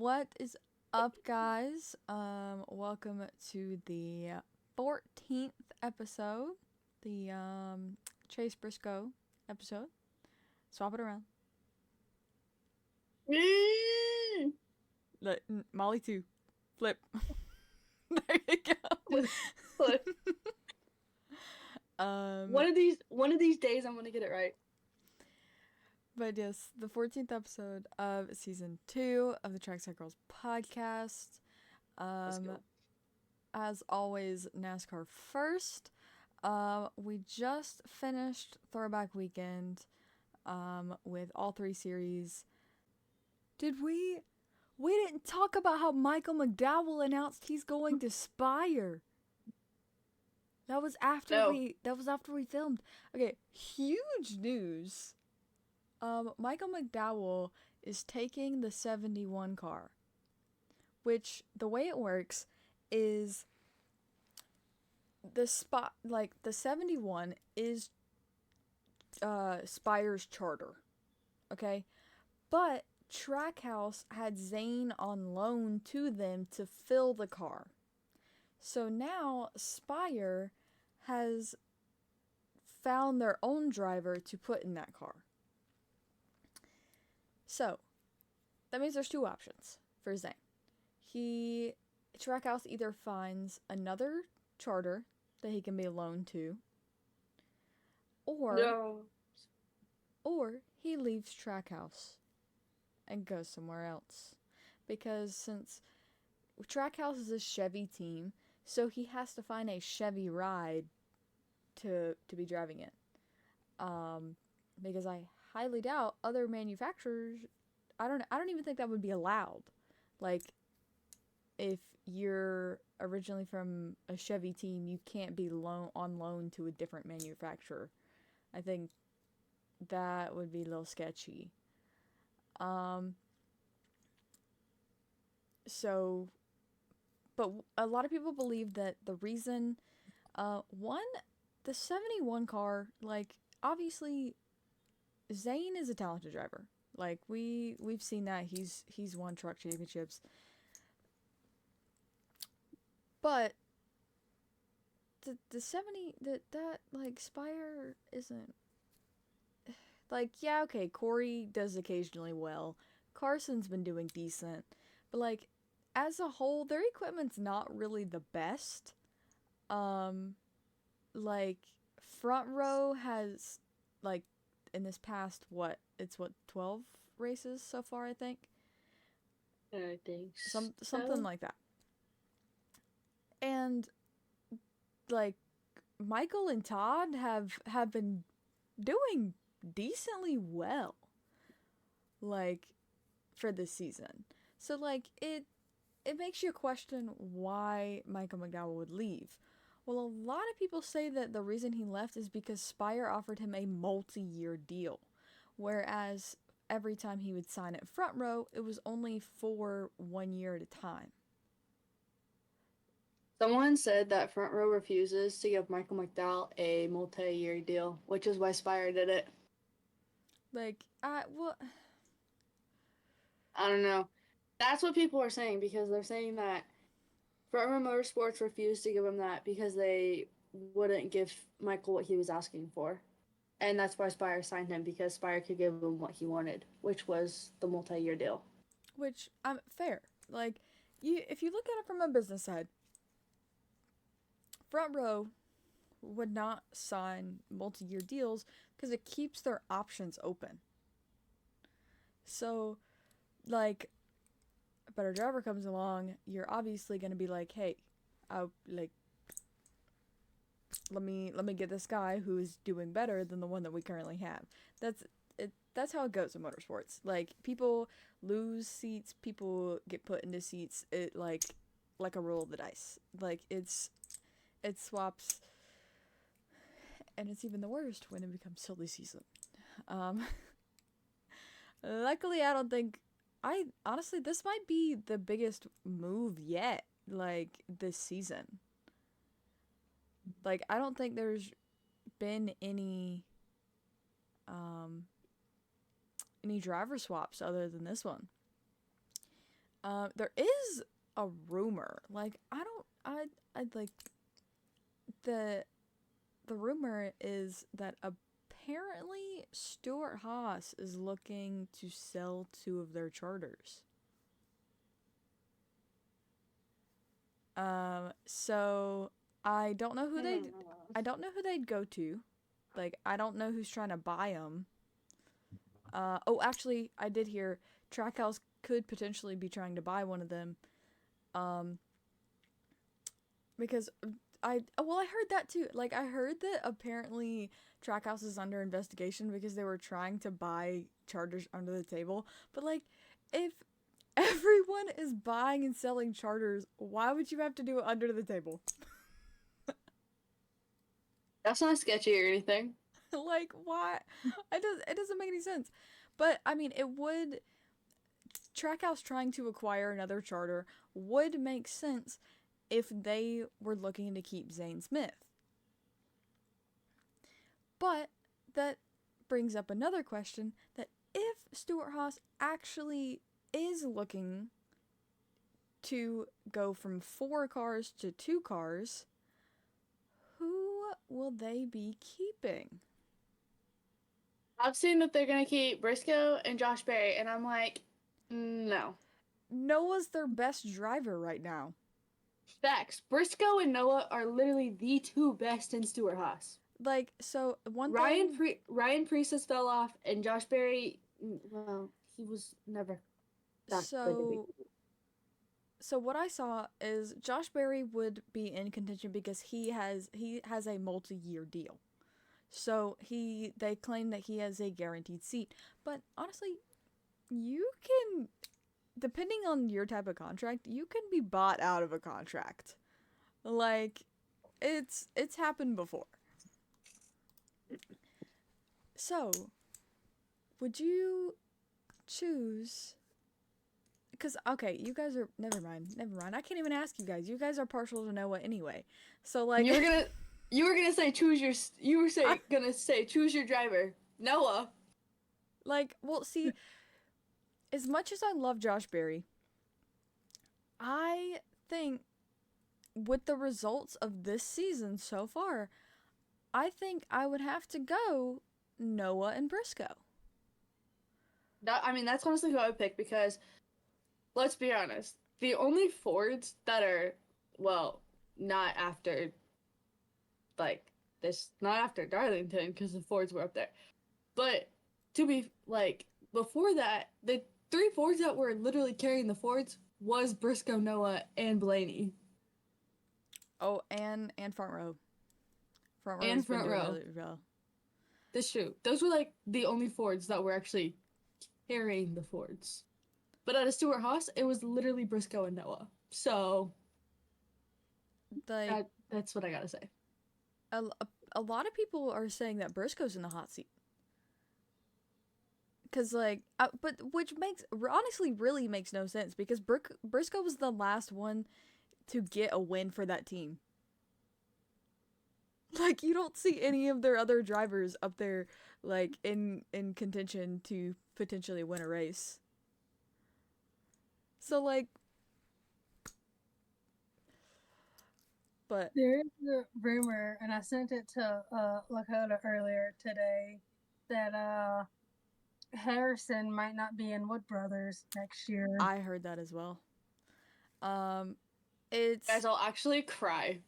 What is up, guys? Welcome to the 14th episode, the Chase Briscoe episode. Swap it around. Mm. Molly 2. Flip. There you go. Look, um, one of these days I'm gonna get it right. but yes, the 14th episode of season 2 of the Trackside Girls podcast. Let's Um, go. as always, NASCAR first. We just finished Throwback Weekend with all three series. Did we? We didn't talk about how Michael McDowell announced he's going to Spire. That was after No. we filmed. Okay, huge news. Michael McDowell is taking the 71 car, which the way it works is the 71 is Spire's charter, okay? But Trackhouse had Zane on loan to them to fill the car. So now Spire has found their own driver to put in that car. So that means there's two options for Zane. Trackhouse either finds another charter that he can be loaned to, or No. he leaves Trackhouse and goes somewhere else. Because since Trackhouse is a Chevy team, so he has to find a Chevy ride to be driving in. Because I highly doubt other manufacturers. I don't even think that would be allowed. Like, if you're originally from a Chevy team, you can't be on loan to a different manufacturer. I think that would be a little sketchy. Um, so, but a lot of people believe that the reason, one, the 71 car, like, obviously, Zane is a talented driver. Like, we've seen that. He's won truck championships. But the 70 that like Spire isn't like, yeah, okay, Corey does occasionally well. Carson's been doing decent. But like as a whole, their equipment's not really the best. Um like front row has like in this past what 12 races so far, I think. I think Something so. like that. And like Michael and Todd have been doing decently well, like for this season. So like it makes you question why Michael McDowell would leave. Well, a lot of people say that the reason he left is because Spire offered him a multi-year deal, whereas every time he would sign at front row, it was only for 1 year at a time. Someone said that Front Row refuses to give Michael McDowell a multi-year deal, which is why Spire did it. Like, well, I don't know. That's what people are saying because they're saying that Front Row Motorsports refused to give him that because they wouldn't give Michael what he was asking for. And that's why Spire signed him because Spire could give him what he wanted, which was the multi-year deal. which I'm fair. Like, if you look at it from a business side, front row would not sign multi-year deals because it keeps their options open. So, like, a better driver comes along, you're obviously going to be like, hey, I like let me get this guy who's doing better than the one that we currently have. That's it. That's how it goes in motorsports. Like, people lose seats, people get put into seats. It like a roll of the dice. Like, it swaps, and it's even the worst when it becomes silly season. Um, Luckily, I don't think. I honestly, this might be the biggest move yet. Like, this season. Like, I don't think there's been um any driver swaps other than this one. There is a rumor. Like I don't. I like the the rumor is that apparently Stuart Haas is looking to sell two of their charters. So I don't know who they'd I don't know who they'd go to. Like I don't know who's trying to buy them. Oh, actually, I did hear Trackhouse could potentially be trying to buy one of them. Um, because I heard that too. Like I heard that apparently Trackhouse is under investigation because they were trying to buy charters under the table. But like, if everyone is buying and selling charters, why would you have to do it under the table? That's not sketchy or anything. Like why? It doesn't make any sense. But I mean, it would Trackhouse trying to acquire another charter would make sense if they were looking to keep Zane Smith. But that brings up another question that if Stuart Haas actually is looking to go from 4 cars to 2 cars, who will they be keeping? I've seen that they're gonna keep Briscoe and Josh Berry, and I'm like, no. Noah's their best driver right now. Facts. Briscoe and Noah are literally the two best in Stuart Haas. Like, so one Ryan thing. Ryan Priestess fell off, and Josh Berry, well, he was never that good to be. So what I saw is Josh Berry would be in contention because he has a multi-year deal. So they claim that he has a guaranteed seat. But honestly, you can, depending on your type of contract, you can be bought out of a contract. Like it's happened before. So, would you choose? Because okay, you guys are never mind. I can't even ask you guys. You guys are partial to Noah anyway. So like you were gonna say gonna say choose your driver, Noah. like well see, as much as I love Josh Berry, I think with the results of this season so far, I think I would have to go Noah and Briscoe. I mean, that's honestly who I would pick because, let's be honest, the only Fords that are, well, not after, like, not after Darlington because the Fords were up there, but to be, like, before that, the three Fords that were literally carrying the Fords was Briscoe, Noah, and Blaney. Oh, and front row. Front row And has been front doing row. really well. That's true. Those were, like, the only Fords that were actually carrying the Fords. But at a Stuart Haas, it was literally Briscoe and Noah. So Like that's what I gotta say. a lot of people are saying that Briscoe's in the hot seat. Cause like, but which makes honestly really makes no sense because Briscoe was the last one to get a win for that team. Like you don't see any of their other drivers up there like in contention to potentially win a race. So like, but there is a rumor, and I sent it to Lakota earlier today, that Harrison might not be in Wood Brothers next year. I heard that as well. It's Guys, I'll actually cry.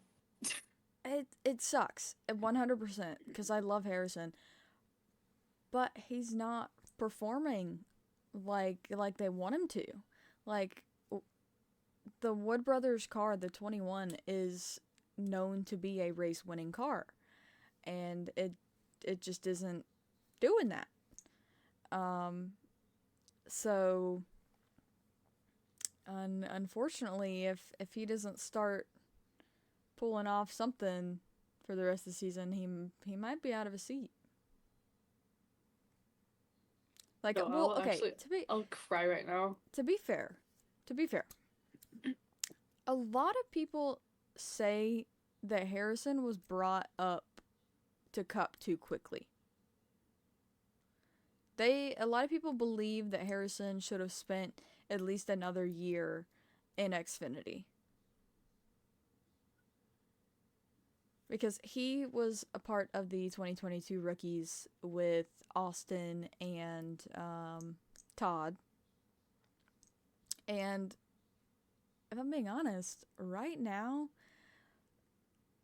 it sucks 100% because I love Harrison, but he's not performing like they want him to. Like the Wood Brothers car, the 21, is known to be a race winning car, and it just isn't doing that. So unfortunately, if he doesn't start pulling off something for the rest of the season, he might be out of a seat. Like, No, well, okay, I'll cry right now. To be fair, a lot of people say that Harrison was brought up to Cup too quickly. A lot of people believe that Harrison should have spent at least another year in Xfinity. Because he was a part of the 2022 rookies with Austin and Todd. And if I'm being honest, right now,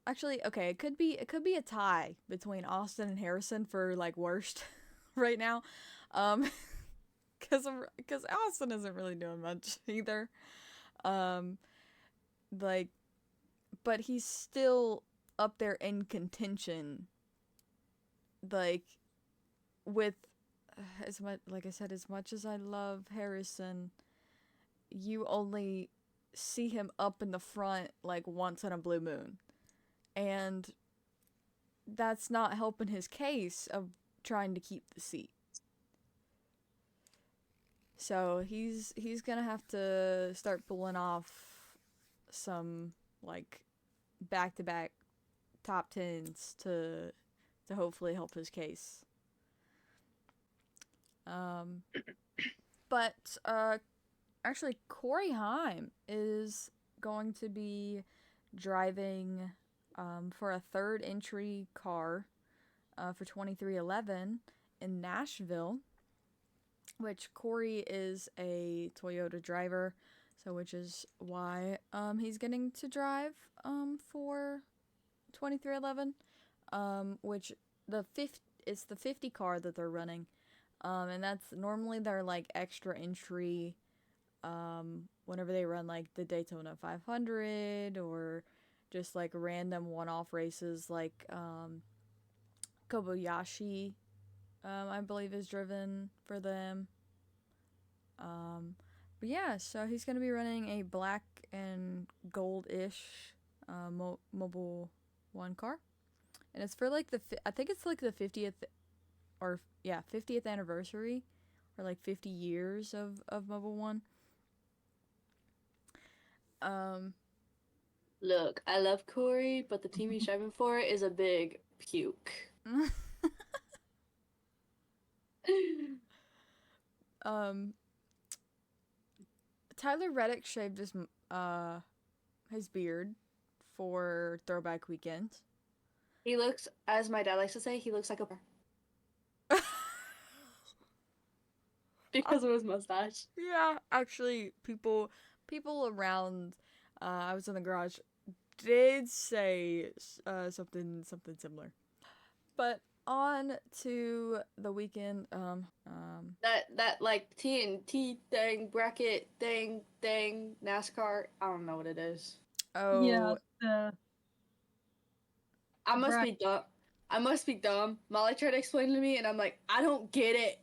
actually, okay, it could be a tie between Austin and Harrison for like worst right now, because Austin isn't really doing much either, like, but he's still up there in contention, like, with as much, like I said, as much as I love Harrison, you only see him up in the front like once in a blue moon. And that's not helping his case of trying to keep the seat. So he's gonna have to start pulling off some like back-to-back top tens to hopefully help his case. But actually, Corey Haim is going to be driving for a third entry car for 2311 in Nashville, which Corey is a Toyota driver, so which is why he's getting to drive for 2311, which it's the 50 car that they're running, and that's normally their like extra entry whenever they run like the Daytona 500 or just like random one-off races like Kobayashi, I believe is driven for them. But yeah, so he's going to be running a black and gold-ish Mobile 1 car. And it's for like I think it's like the 50th, or yeah, 50th anniversary, or like 50 years of Mobile 1. Look, I love Corey, but the team he's driving for is a big puke. Tyler Reddick shaved his beard for Throwback Weekend. He looks, as my dad likes to say, he looks like a because of his mustache. Yeah, actually, people around, I was in the garage, did say something similar. But on to the weekend. That like TNT thing, bracket thing, NASCAR. I don't know what it is. Oh Yeah, I must be dumb. I must be dumb. Molly tried to explain to me, and I'm like, I don't get it.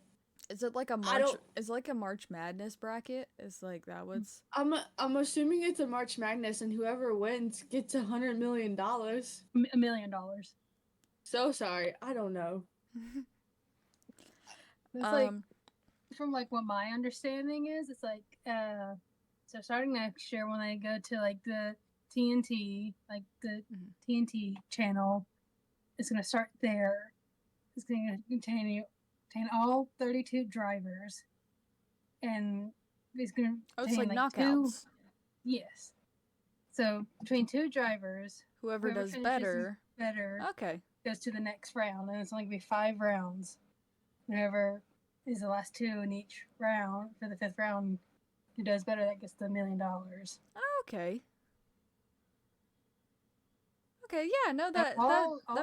Is it like a March? Is it like a March Madness bracket? Is like that what's? I'm assuming it's a March Madness, and whoever wins gets $100 million. $1 million. So sorry, I don't know. It's like, from like what my understanding is, it's like so starting next year when they go to like the TNT, like the TNT channel, it's gonna start there. It's gonna contain all 32 drivers, and it's gonna it's like knockouts. Yes. So between two drivers, whoever does better, okay, goes to the next round, and it's only gonna be 5 rounds. Whoever is the last 2 in each round for the 5th round, who does better, that gets the $1 million. Okay. Okay, yeah, no, that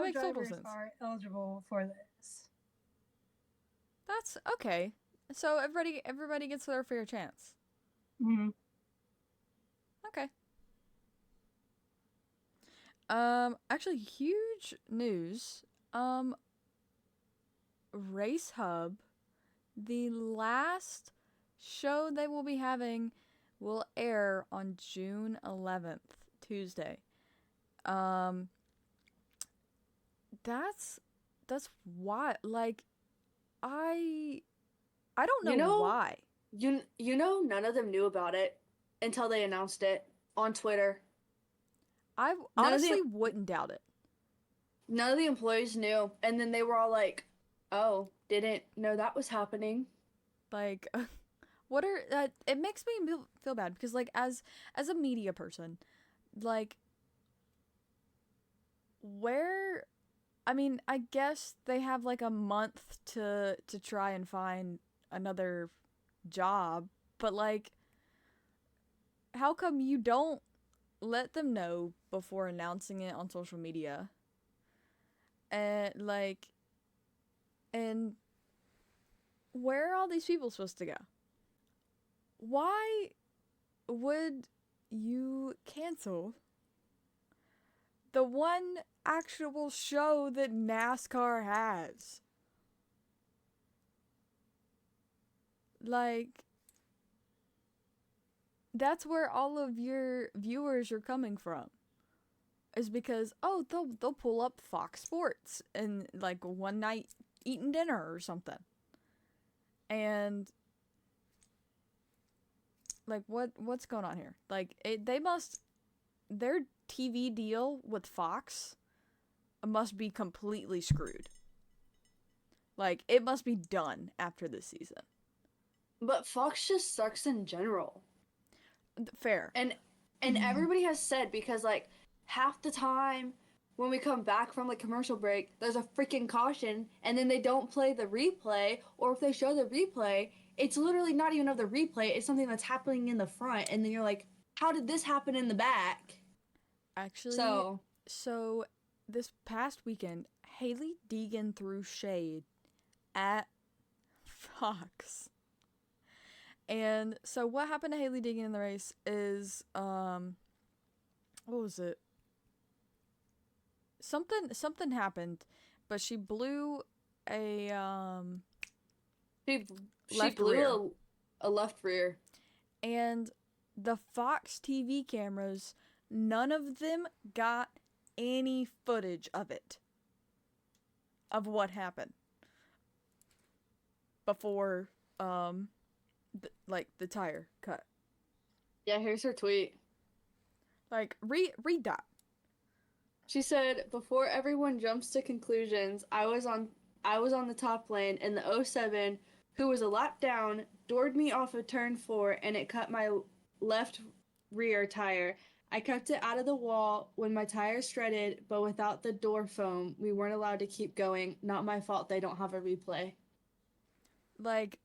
makes total sense. All are eligible for this. That's okay. So everybody gets their fair chance. Mm-hmm. Okay. Actually, huge news. Race Hub, the last show they will be having, will air on June 11th, Tuesday. That's why, like, I don't know why. You know, none of them knew about it until they announced it on Twitter. I honestly wouldn't doubt it. None of the employees knew, and then they were all like, "Oh, didn't know that was happening." Like, what are it makes me feel bad because like as a media person, like where I mean, I guess they have like a month to try and find another job, but like how come you don't let them know before announcing it on social media? And like and where are all these people supposed to go? Why would you cancel the one actual show that NASCAR has? Like, that's where all of your viewers are coming from. Is because, oh, they'll pull up Fox Sports and like one night eating dinner or something. And like what's going on here? Like their TV deal with Fox must be completely screwed. Like it must be done after this season. But Fox just sucks in general. Fair. And everybody has said, because like half the time when we come back from like commercial break, there's a freaking caution, and then they don't play the replay, or if they show the replay, it's literally not even of the replay, it's something that's happening in the front, and then you're like, how did this happen in the back? Actually, so this past weekend, Haley Deegan threw shade at Fox. And so what happened to Haley Deegan in the race is what was it? Something happened, but she blew a she left blew rear. a left rear. And the Fox TV cameras, none of them got any footage of it. Of what happened. Before the tire cut. Yeah, here's her tweet. Like read that. She said, "Before everyone jumps to conclusions, I was on the top lane, and the 07, who was a lap down, doored me off of turn 4, and it cut my left rear tire. I kept it out of the wall when my tire shredded, but without the door foam, we weren't allowed to keep going. Not my fault they don't have a replay." Like,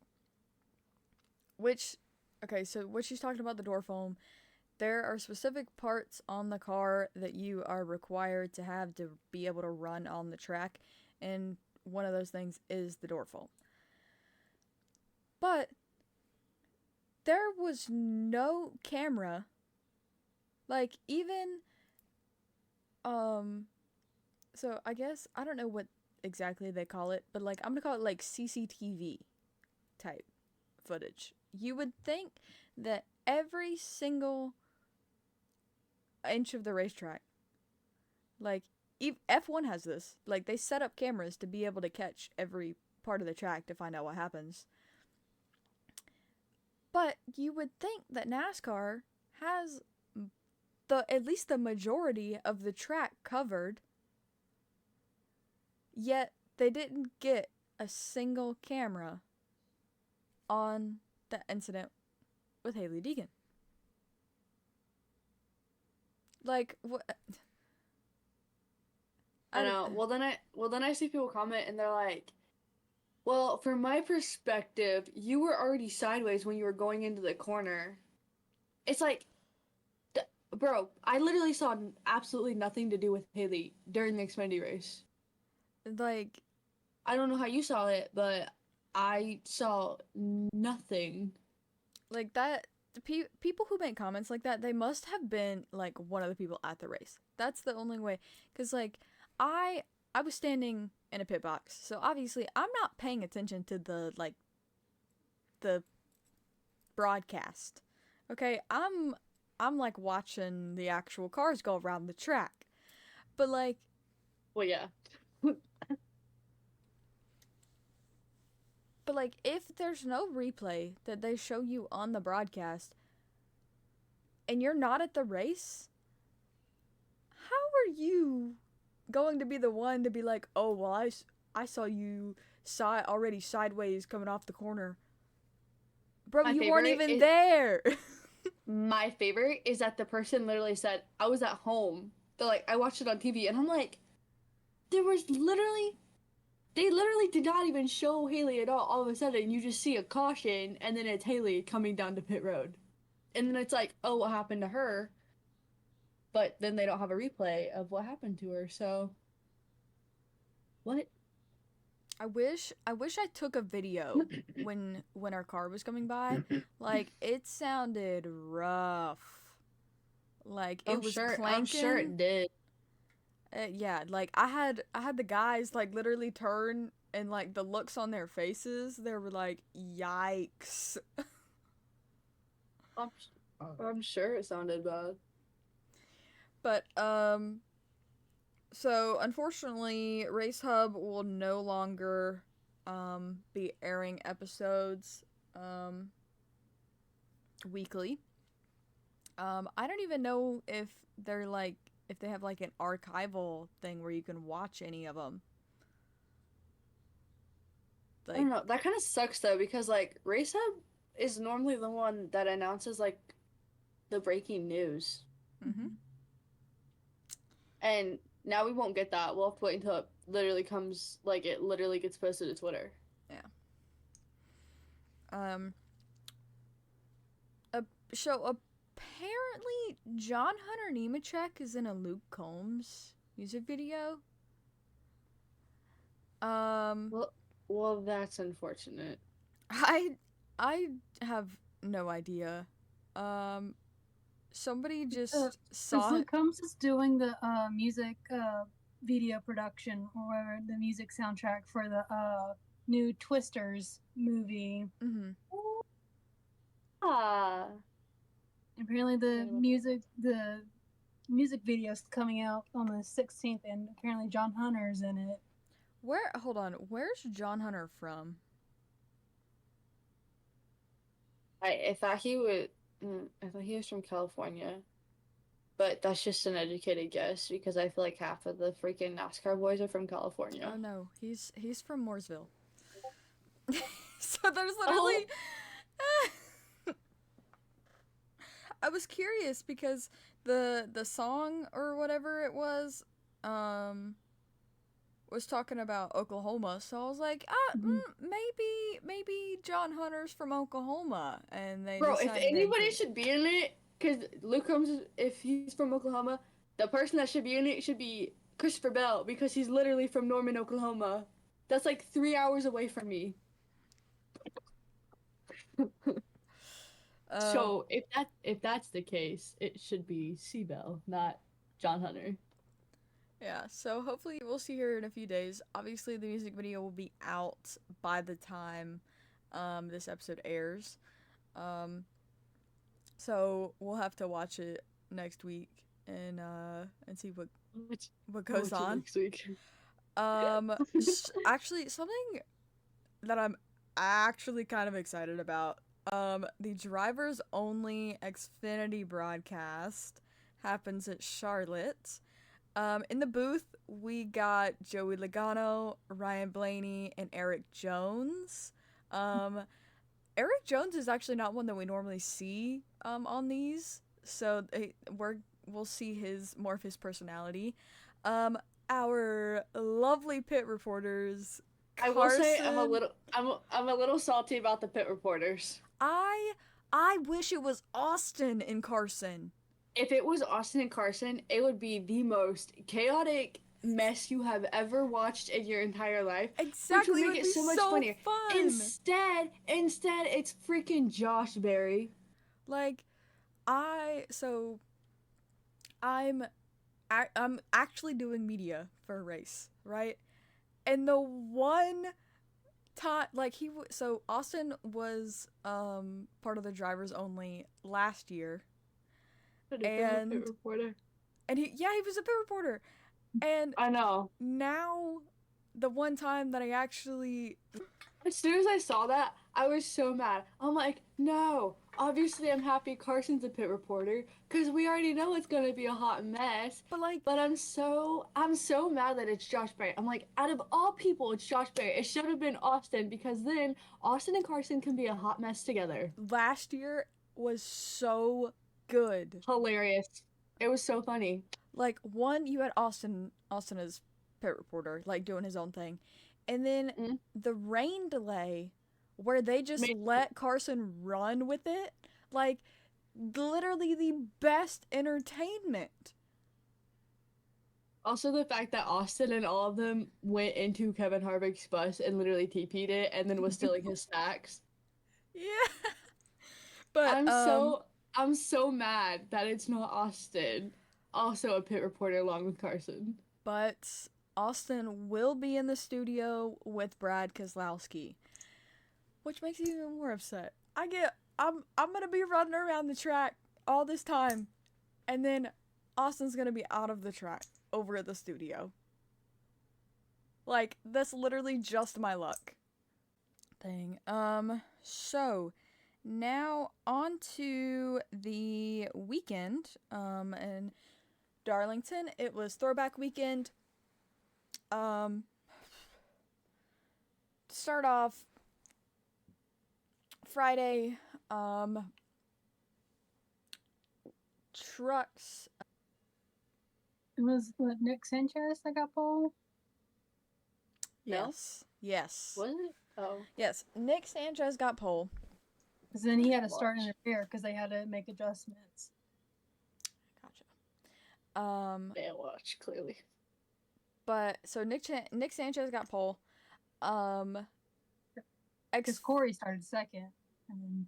so what she's talking about, the door foam, there are specific parts on the car that you are required to have to be able to run on the track, and one of those things is the door foam. But there was no camera, like even so I guess I don't know what exactly they call it, but like I'm gonna call it like CCTV type footage. You would think that every single inch of the racetrack, like F1 has this, like they set up cameras to be able to catch every part of the track to find out what happens. But you would think that NASCAR has at least the majority of the track covered, yet they didn't get a single camera on the incident with Haley Deegan. Like what? I know. Well then I see people comment and they're like, "Well, from my perspective, you were already sideways when you were going into the corner." It's like, bro, I literally saw absolutely nothing to do with Haley during the Xfinity race. Like, I don't know how you saw it, but I saw nothing. Like that, people who make comments like that, they must have been like one of the people at the race. That's the only way. Cause like I was standing in a pit box, so obviously I'm not paying attention to the broadcast. Okay, I'm like watching the actual cars go around the track, but like, well, yeah. But like, if there's no replay that they show you on the broadcast, and you're not at the race, how are you going to be the one to be like, oh well, I saw you already sideways coming off the corner Bro, My you weren't favorite even is- there. My favorite is that the person literally said, I was at home. They're like, I watched it on TV. And I'm like, they literally did not even show Haley at all. All of a sudden, you just see a caution, and then it's Haley coming down to pit road. And then it's like, oh, what happened to her? But then they don't have a replay of what happened to her, so. What? I wish I took a video when our car was coming by. Like, it sounded rough. Like, it was clanking. I'm sure it did. Yeah, like I had the guys like literally turn, and like the looks on their faces, they were like, yikes. I'm sure it sounded bad. But so unfortunately, Race Hub will no longer be airing episodes weekly. I don't even know if they're like, if they have like an archival thing where you can watch any of them. I don't know. That kind of sucks though, because like Race Hub is normally the one that announces like the breaking news. Mm-hmm. And now we won't get that. We'll have to wait until it literally comes, like it literally gets posted to Twitter. Yeah. So apparently John Hunter Nemechek is in a Luke Combs music video. Well, that's unfortunate. I have no idea. Somebody just saw Luke Combs is doing the music video production, or whatever, the music soundtrack for the new Twisters movie. Mm-hmm. Ah. Apparently the music video is coming out on the 16th, and apparently John Hunter's in it. Hold on, where's John Hunter from? I thought he was from California, but that's just an educated guess because I feel like half of the freaking NASCAR boys are from California. Oh no, he's from Mooresville. So there's literally. I was curious because the song or whatever it was talking about Oklahoma, so I was like, maybe John Hunter's from Oklahoma, and they. Bro, if anybody should be in it, because Luke Combs, if he's from Oklahoma, the person that should be in it should be Christopher Bell, because he's literally from Norman, Oklahoma. That's like 3 hours away from me. So if that's the case, it should be Seabell, not John Hunter. Yeah, so hopefully we'll see her in a few days. Obviously, the music video will be out by the time this episode airs. So we'll have to watch it next week and see what goes on. Next week. Actually, something that I'm actually kind of excited about. The drivers only Xfinity broadcast happens at Charlotte. In the booth, we got Joey Logano, Ryan Blaney, and Eric Jones. Eric Jones is actually not one that we normally see on these, so we'll see more of his personality. Our lovely pit reporters. I will say I'm a little salty about the pit reporters. I wish it was Austin and Carson. If it was Austin and Carson, it would be the most chaotic mess you have ever watched in your entire life. Exactly, which would make it so much funnier. Fun. Instead, it's freaking Josh Berry. Like, I'm actually doing media for a race, right? And the one time, like, so Austin was part of the drivers only last year. And pit reporter. And he was a pit reporter. And I know. Now, the one time that I actually, as soon as I saw that, I was so mad. I'm like, no. Obviously, I'm happy Carson's a pit reporter because we already know it's gonna be a hot mess. But like But I'm so mad that it's Josh Berry. I'm like, out of all people, it's Josh Berry. It should have been Austin because then Austin and Carson can be a hot mess together. last year was so good. Hilarious. It was so funny. Like one, you had Austin as pit reporter, like doing his own thing, and then Mm. the rain delay, where they just Made- let Carson run with it, like literally the best entertainment. Also, the fact that Austin and all of them went into Kevin Harvick's bus and literally TP'd it and then was stealing his snacks. Yeah, but I'm so I'm so mad that it's not Austin, also a pit reporter along with Carson. but Austin will be in the studio with Brad Keselowski, which makes me even more upset. I'm gonna be running around the track all this time, and then Austin's gonna be out of the track over at the studio. Like that's literally just my luck. Thing. So now on to the weekend. In Darlington, it was Throwback Weekend. To start off Friday, trucks. It was what, Nick Sanchez that got pole. No? Yes. Yes. Was it? Oh. Yes. Nick Sanchez got pole. Because then he had to start Watch. in the rear because they had to make adjustments. Gotcha. Yeah, watch, clearly. But so Nick Sanchez got pole. Because Corey started second. And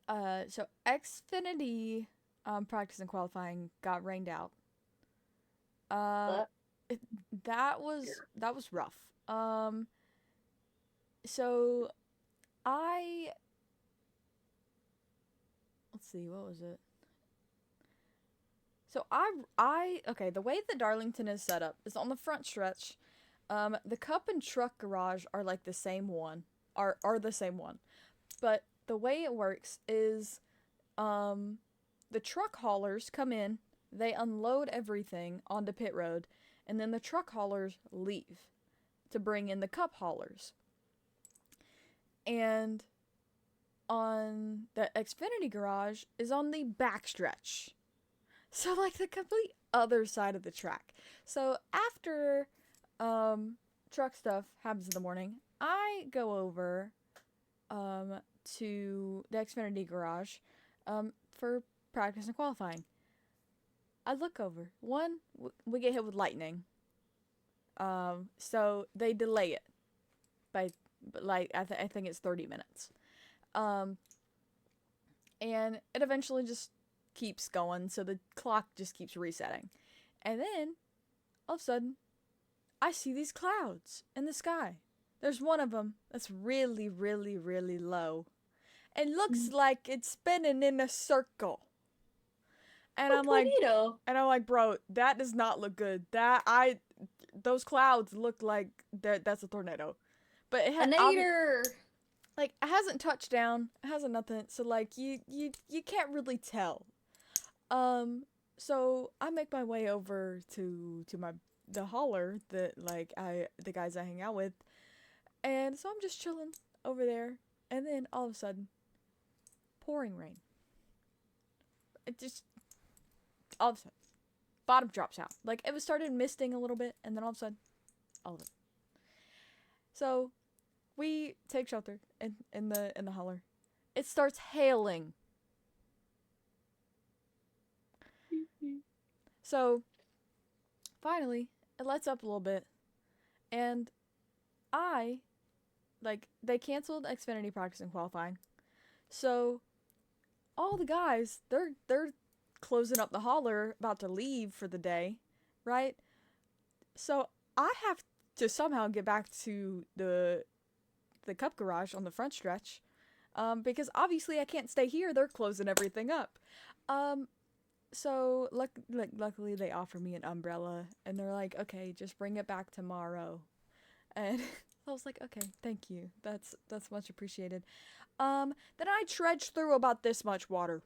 then So Xfinity practice and qualifying got rained out. But That was rough. So I let's see, what was it? So I okay, the way that Darlington is set up is on the front stretch. The Cup and Truck garage are like the same one, are the same one, but the way it works is, the truck haulers come in, they unload everything onto pit road, and then the truck haulers leave to bring in the Cup haulers. And on the Xfinity garage is on the backstretch. So like the complete other side of the track. So after truck stuff happens in the morning, I go over to the Xfinity garage for practice and qualifying. I look over. One, we get hit with lightning. So they delay it by like I think it's 30 minutes. And it eventually just keeps going, so the clock just keeps resetting. And then all of a sudden, I see these clouds in the sky. There's one of them that's really, really, really low. It looks like it's spinning in a circle. And I'm like, bro, that does not look good. Those clouds look like that's a tornado. But it had like it hasn't touched down, it hasn't nothing. So like you can't really tell. So I make my way over to the hauler that like the guys I hang out with, and so I'm just chilling over there, and then all of a sudden, pouring rain. It just all of a sudden, bottom drops out. Like it was started misting a little bit, and then all of a sudden, all of it. So we take shelter in the hauler. It starts hailing. So finally, it lets up a little bit, and they canceled Xfinity practice and qualifying. So all the guys, they're closing up the hauler, about to leave for the day, right? So I have to somehow get back to the Cup garage on the front stretch, because obviously I can't stay here. They're closing everything up. So luckily they offer me an umbrella, and they're like, okay, just bring it back tomorrow. And I was like, okay, thank you. That's much appreciated. Then I trudged through about this much water.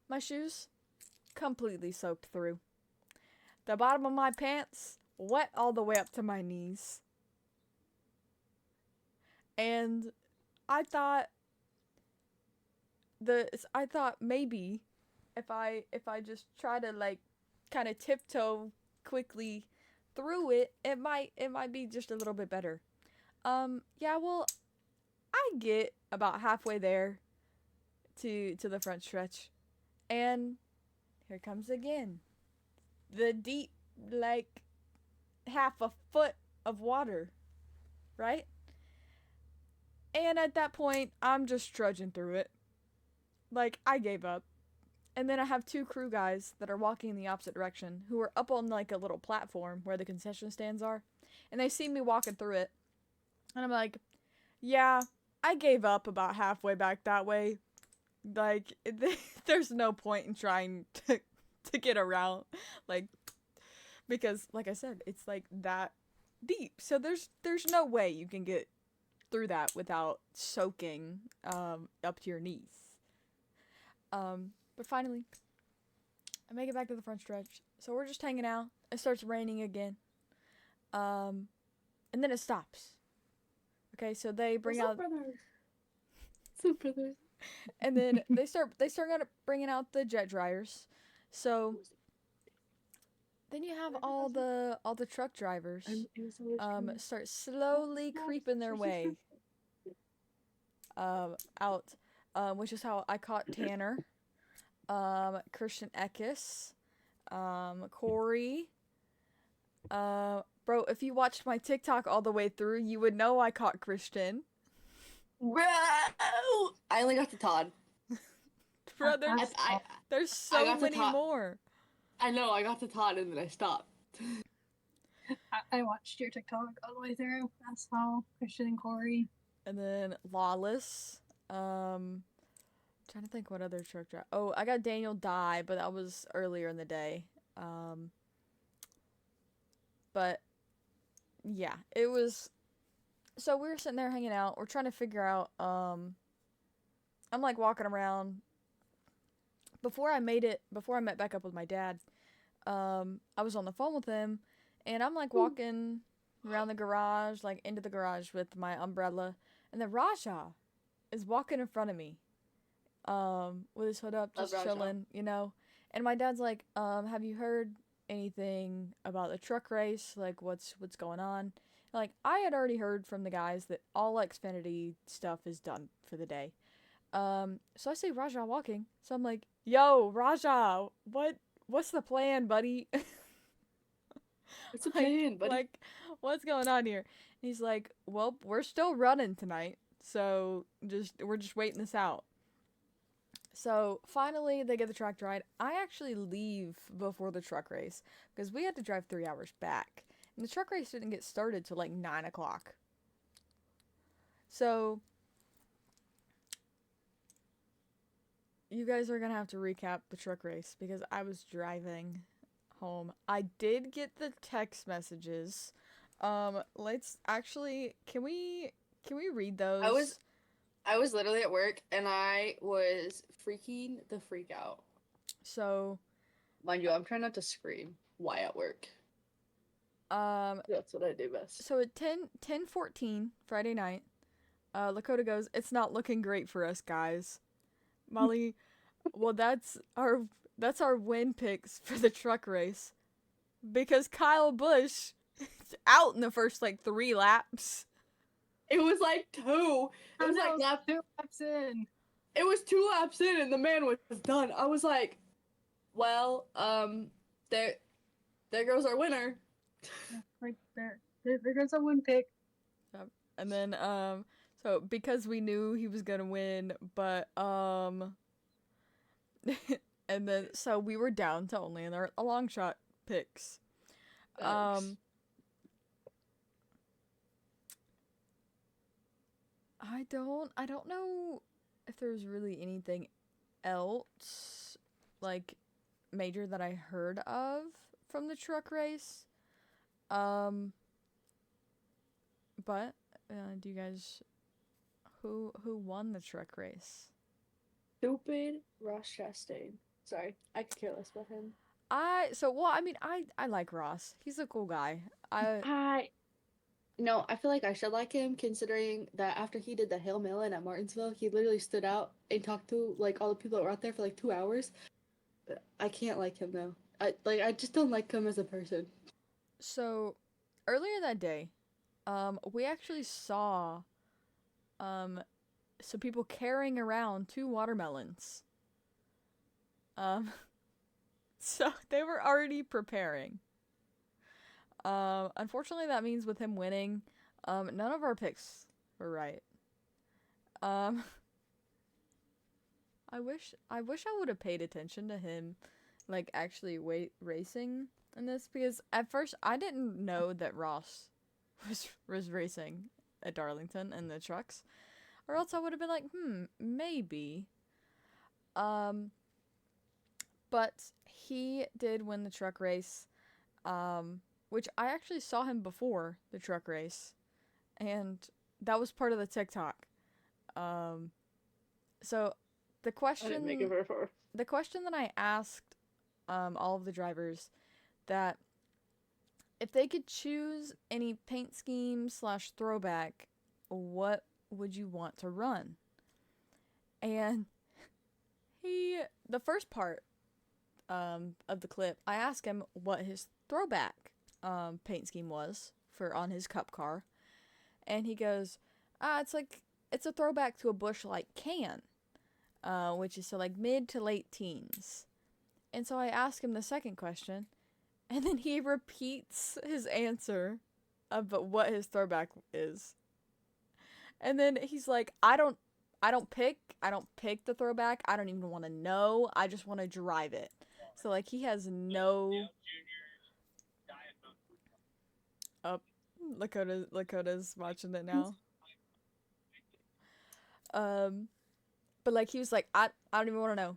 My shoes completely soaked through. The bottom of my pants wet all the way up to my knees. And I thought I thought maybe if I just try to like kind of tiptoe quickly through it, it might be just a little bit better. Yeah, well, I get about halfway there to the front stretch, and here comes again the deep, like half a foot of water, right? And at that point, I'm just trudging through it. Like, I gave up. And then I have two crew guys that are walking in the opposite direction who are up on like a little platform where the concession stands are. And they see me walking through it. And I'm like, yeah, I gave up about halfway back that way. Like, there's no point in trying to get around. Like, because, like I said, it's like that deep. So there's no way you can get through that without soaking up to your knees. But finally, I make it back to the front stretch. So we're just hanging out. It starts raining again. And then it stops. Okay, so they bring out. Brother. And then they start bringing out the jet dryers. So then you have all the truck drivers start slowly creeping their way out, which is how I caught Tanner, Christian Eckes, Corey. Bro, if you watched my TikTok all the way through, you would know I caught Christian. Bro, I only got to Todd. Bro, I there's so many more. I know, I got to Todd and then I stopped. I watched your TikTok all the way through. I saw Christian and Corey. And then Lawless. Trying to think what other truck driver. Oh, I got Daniel Dye, but that was earlier in the day. But yeah, it was. So we were sitting there hanging out. We're trying to figure out. I'm like walking around. Before I met back up with my dad, I was on the phone with him, and I'm like walking around the garage, like into the garage with my umbrella, and then Raja is walking in front of me, with his hood up, just chilling, you know. And my dad's like, have you heard anything about the truck race? Like, what's going on? Like, I had already heard from the guys that all Xfinity stuff is done for the day. So I see Raja walking. So I'm like, yo, Raja, what's the plan, buddy? What's the plan, buddy? Like, what's going on here? And he's like, well, we're still running tonight. So we're just waiting this out. So finally they get the track ride. I actually leave before the truck race because we had to drive 3 hours back. And the truck race didn't get started till like 9 o'clock. So you guys are going to have to recap the truck race because I was driving home. I did get the text messages. Let's actually, can we read those? I was literally at work and I was freaking the freak out. So, mind you, I'm trying not to scream while at work. That's what I do best. So at 10:14 Friday night, Lakota goes, "It's not looking great for us, guys." Molly, well, that's our win picks for the truck race because Kyle Busch is out in the first like 3 laps. It was like 2. It was like 2 laps in. It was 2 laps in and the man was done. I was like, well, there goes our winner. Right there goes our win pick. And then so because we knew he was gonna win, but and then so we were down to only in our long shot picks. Thanks. I don't know if there's really anything else like major that I heard of from the truck race. Um, but do you guys who won the truck race? Stupid Ross Chastain. Sorry, I could care less about him. I like Ross. He's a cool guy. I feel like I should like him considering that after he did the Hail Melon at Martinsville, he literally stood out and talked to like all the people that were out there for like 2 hours. I can't like him though. I just don't like him as a person. So earlier that day, we actually saw some people carrying around 2 watermelons. Um, so they were already preparing. Unfortunately, that means with him winning, none of our picks were right. Um, I wish I would have paid attention to him, like actually racing in this because at first I didn't know that Ross was racing at Darlington in the trucks, or else I would have been like, maybe. Um, but he did win the truck race, which I actually saw him before the truck race, and that was part of the TikTok. Um, so the I didn't make it very far. the question that I asked all of the drivers that if they could choose any paint scheme / throwback, what would you want to run? And the first part of the clip, I asked him what his throwback paint scheme was for on his cup car, and he goes, it's a throwback to a Busch Light can, which is so like mid to late teens. And so I ask him the second question, and then he repeats his answer of what his throwback is. And then he's like, I don't pick the throwback. I don't even want to know. I just want to drive it. So like he has no up. Lakota's watching it now. But like he was like, I don't even want to know.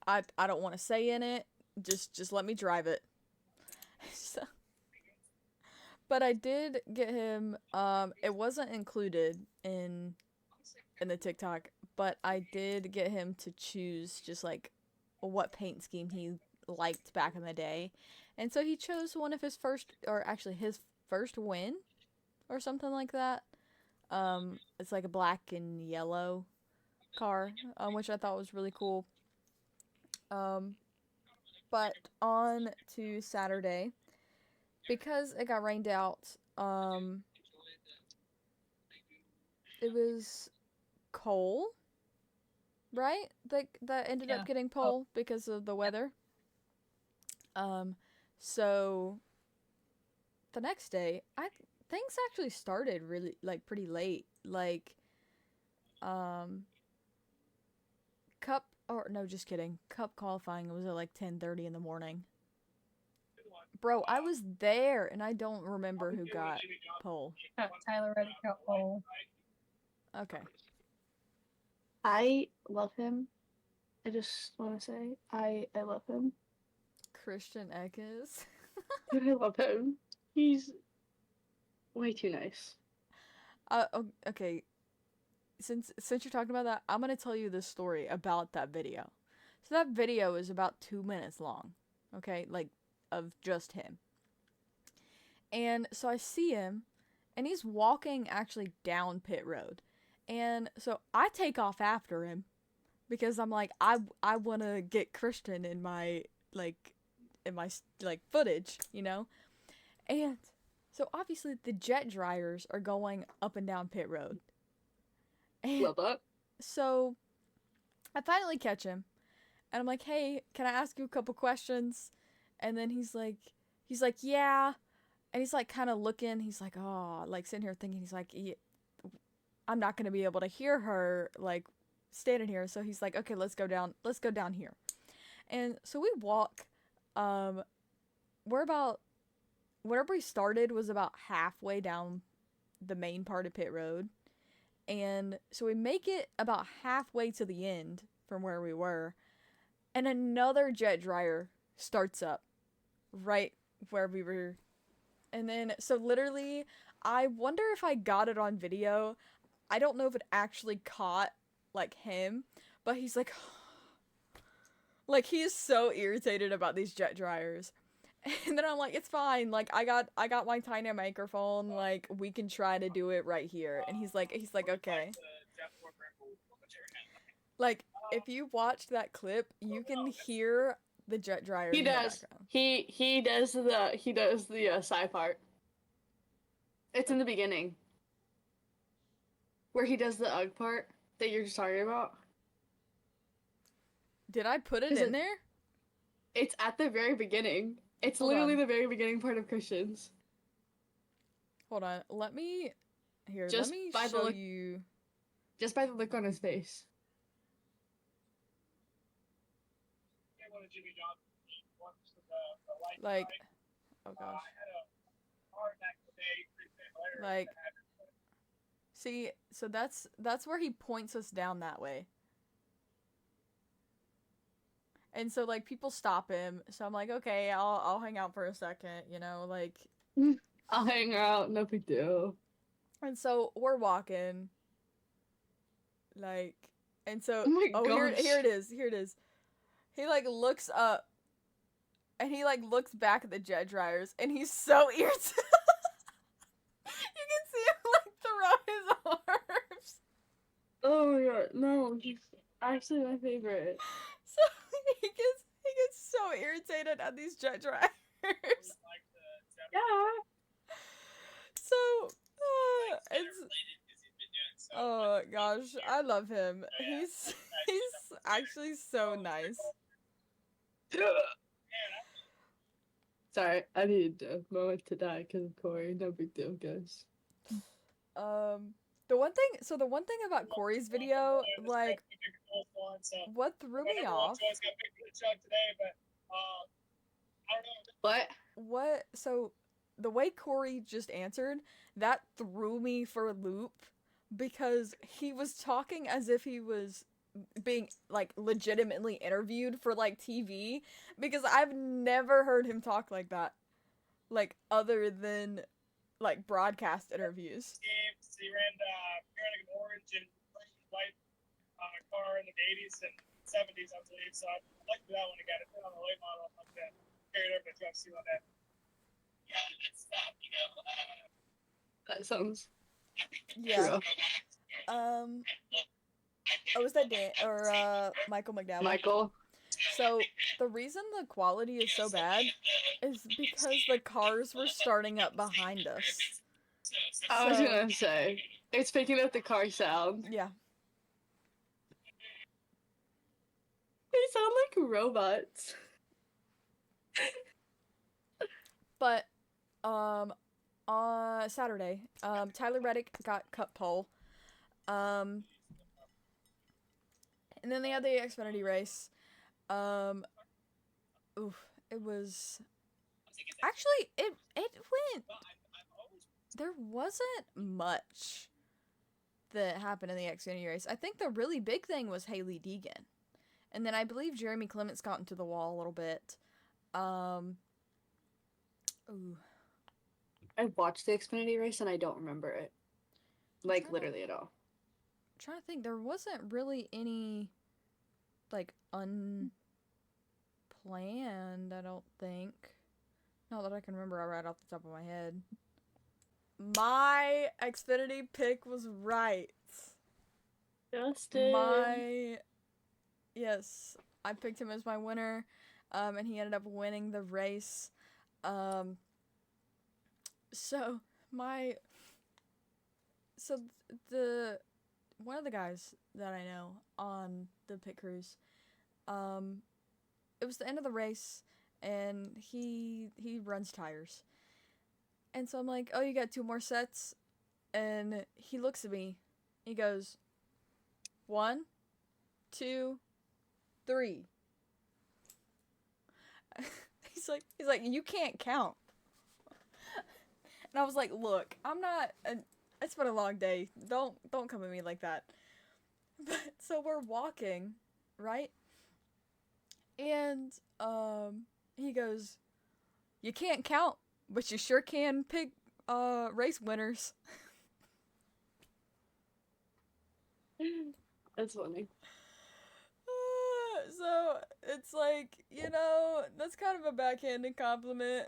I don't want to say in it. Just let me drive it. So, but I did get him. It wasn't included in the TikTok, but I did get him to choose just like what paint scheme he liked back in the day, and so he chose one of his first, or actually his first win, or something like that. It's like a black and yellow car, which I thought was really cool. But on to Saturday, because it got rained out, it was Cole, right? That ended up getting pole because of the weather. So the next day, things actually started really like pretty late. Like, cup or no, just kidding. Cup qualifying was at like 10:30 in the morning. Bro, I was there and I don't remember who got pole. Tyler Reddick got pole. Okay. I love him. I just want to say I love him. Christian Eckes. I love him. He's way too nice. Okay. Since you're talking about that, I'm gonna tell you this story about that video. So that video is about 2 minutes long. Okay, like of just him. And so I see him, and he's walking actually down pit road, and so I take off after him because I'm like I want to get Christian in my like footage, you know? And so obviously the jet dryers are going up and down pit road. And Love that. so I finally catch him and I'm like, "Hey, can I ask you a couple questions?" And then he's like, "Yeah." And he's like kind of looking, he's like, "Oh," like sitting here thinking, he's like, yeah, "I'm not going to be able to hear her like standing here." So he's like, "Okay, let's go down here." And so we walk, we're about, wherever we started was about halfway down the main part of pit road. And so we make it about halfway to the end from where we were, and another jet dryer starts up right where we were And then, so literally, I wonder if I got it on video. I don't know if it actually caught, like, him, but he's like, he is so irritated about these jet dryers. And then I'm like, it's fine. Like, I got my tiny microphone. Like, we can try to do it right here. And he's like, okay. Like, if you watch that clip, you can hear the jet dryer He in the does. background. He does the side part. It's in the beginning. Where he does the UGG part that you're just talking about. Did I put it in there? It's at the very beginning. It's Hold literally on. the very beginning part of Christians. Hold on. Let me Just by the show look- you. Just by the look on his face. Like, oh gosh. Like, see, so that's where he points us down that way. And so, like, people stop him. So I'm like, okay, I'll hang out for a second, you know, like. I'll hang out, no big deal. And so we're walking, like, and so Oh my here gosh. it is. He like looks up, and he like looks back at the jet dryers, and he's so irritated. You can see him like throw his arms. Oh my god, no, he's actually my favorite. So he gets so irritated at these jet dryers. Yeah. So it's oh gosh, I love him. He's actually so nice. Sorry, I needed a moment to die because of Corey. No big deal, guys. The one thing about Corey's video, like, what threw me off, What? so the way Corey just answered, that threw me for a loop, because he was talking as if he was being, like, legitimately interviewed for, like, TV, because I've never heard him talk like that, like, other than, like, broadcast interviews. He ran an orange and white car in the 80s and 70s, I believe. So I'd like to do that one again. It's been on the late model. I'd like to carry it over to truck, see what that. Yeah, that's That sounds Yeah. true. Oh, was that Dan or Michael McDowell? Michael? So the reason the quality is so bad is because the cars were starting up behind us. I was So- gonna say, it's picking up the car sound. Yeah. They sound like robots. But on Saturday, Tyler Reddick got cup pole. And then they had the Xfinity race. It was actually it went. There wasn't much that happened in the Xfinity race. I think the really big thing was Haley Deegan, and then I believe Jeremy Clements got into the wall a little bit. I watched the Xfinity race and I don't remember it. Like, trying to- literally at all. I'm trying to think, there wasn't really any, like, unplanned, I don't think. Not that I can remember right off the top of my head. My Xfinity pick was right. Justin. Yes, I picked him as my winner, and he ended up winning the race. So the one of the guys that I know on the pit crews, it was the end of the race, and he runs tires. And so I'm like, oh, you got 2 more sets? And he looks at me. He goes, 1, 2, 3. He's like, you can't count. And I was like, look, it's been a long day. Don't come at me like that. But so we're walking, right? And he goes, you can't count, but you sure can pick race winners. That's funny. So it's like, that's kind of a backhanded compliment.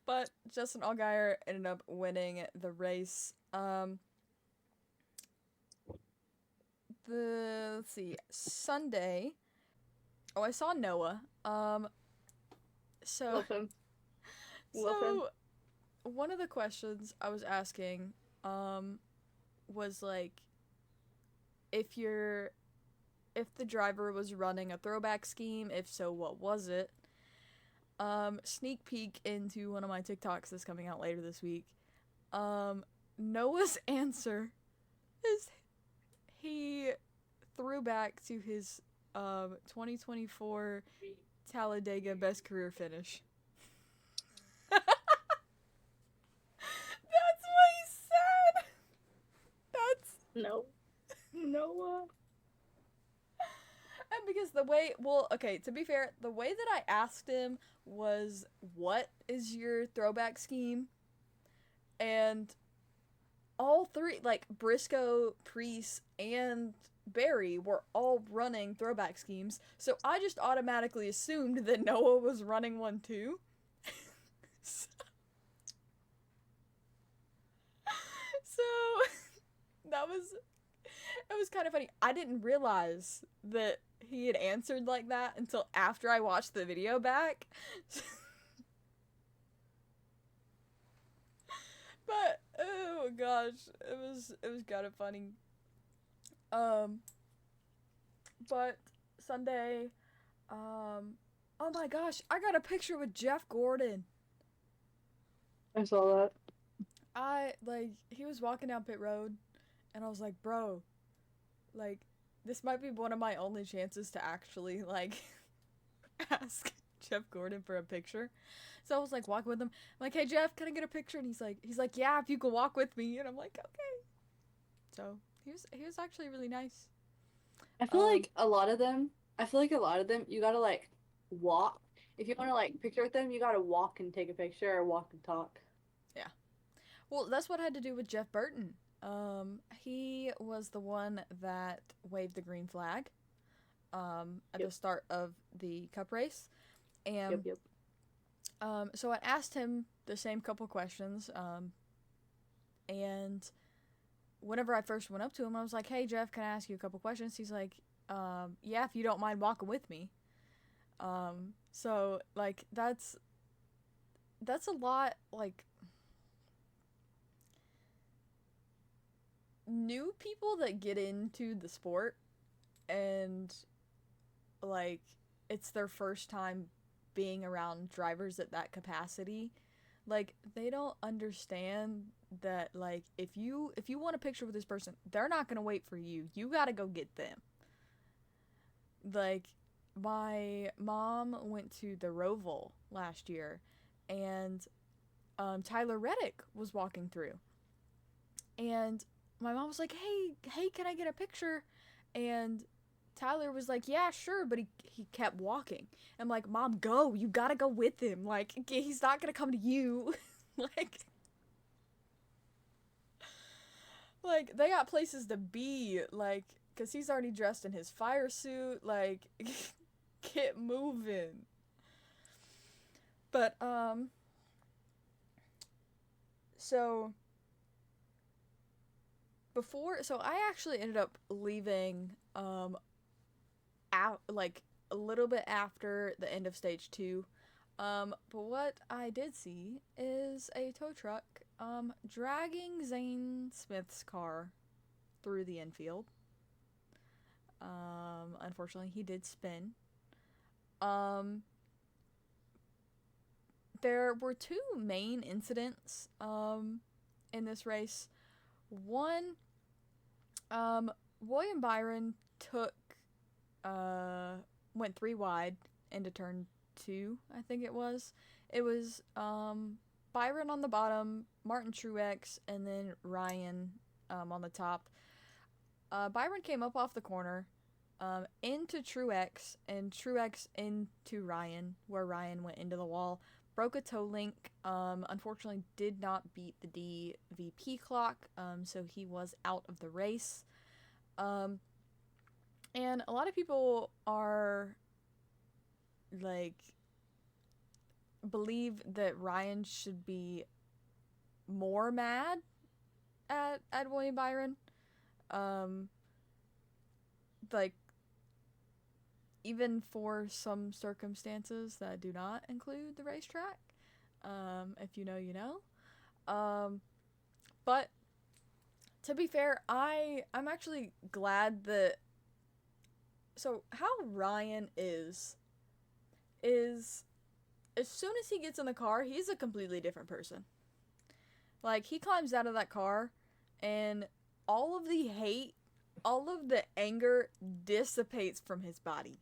But Justin Allgaier ended up winning the race. Let's see, Sunday. Oh, I saw Noah. So Love him. Love him. one of the questions I was asking, was like, if the driver was running a throwback scheme, if so, what was it? Sneak peek into one of my TikToks that's coming out later this week. Noah's answer is he threw back to his 2024 Talladega best career finish. That's what he said. That's No. Noah. and because to be fair, the way that I asked him was, what is your throwback scheme? And all three, like Briscoe, Priest, and Barry, were all running throwback schemes. So I just automatically assumed that Noah was running one too. So it was kind of funny. I didn't realize that he had answered like that until after I watched the video back. But oh gosh, it was kind of funny. But Sunday, oh my gosh, I got a picture with Jeff Gordon. I saw that. He was walking down pit road, and I was like, bro, like, this might be one of my only chances to actually, like, ask Jeff Gordon for a picture. So I was like walking with him. I'm like, hey Jeff, can I get a picture? And he's like, yeah, if you can walk with me. And I'm like, okay. So he was actually really nice. I feel like a lot of them, you gotta like walk. If you wanna like picture with them, you gotta walk and take a picture or walk and talk. Yeah. Well, that's what I had to do with Jeff Burton. He was the one that waved the green flag at the start of the cup race. And Yep. so I asked him the same couple questions, and whenever I first went up to him, I was like, hey Jeff, can I ask you a couple questions? He's like, yeah, if you don't mind walking with me. So like that's a lot, like, new people that get into the sport and like it's their first time being around drivers at that capacity. Like, they don't understand that, like, if you want a picture with this person, they're not gonna wait for you. You gotta go get them. Like, my mom went to the Roval last year, and Tyler Reddick was walking through, and my mom was like, hey, can I get a picture? And Tyler was like, yeah, sure, but he kept walking. I'm like, Mom, go. You gotta go with him. Like, he's not gonna come to you. like, they got places to be, like, because he's already dressed in his fire suit. Like, get moving. But, so I actually ended up leaving, out, like, a little bit after the end of stage 2. But what I did see is a tow truck, dragging Zane Smith's car through the infield. Unfortunately, he did spin. There were 2 main incidents, in this race. One, William Byron went 3 wide into turn 2, I think it was. It was, Byron on the bottom, Martin Truex, and then Ryan, on the top. Byron came up off the corner, into Truex, and Truex into Ryan, where Ryan went into the wall, broke a toe link. Unfortunately, did not beat the DVP clock, so he was out of the race. And a lot of people are like believe that Ryan should be more mad at William Byron. Like even for some circumstances that do not include the racetrack. If you know, you know. But to be fair, I'm actually glad that. So how Ryan is as soon as he gets in the car, he's a completely different person. Like he climbs out of that car, and all of the hate, all of the anger dissipates from his body.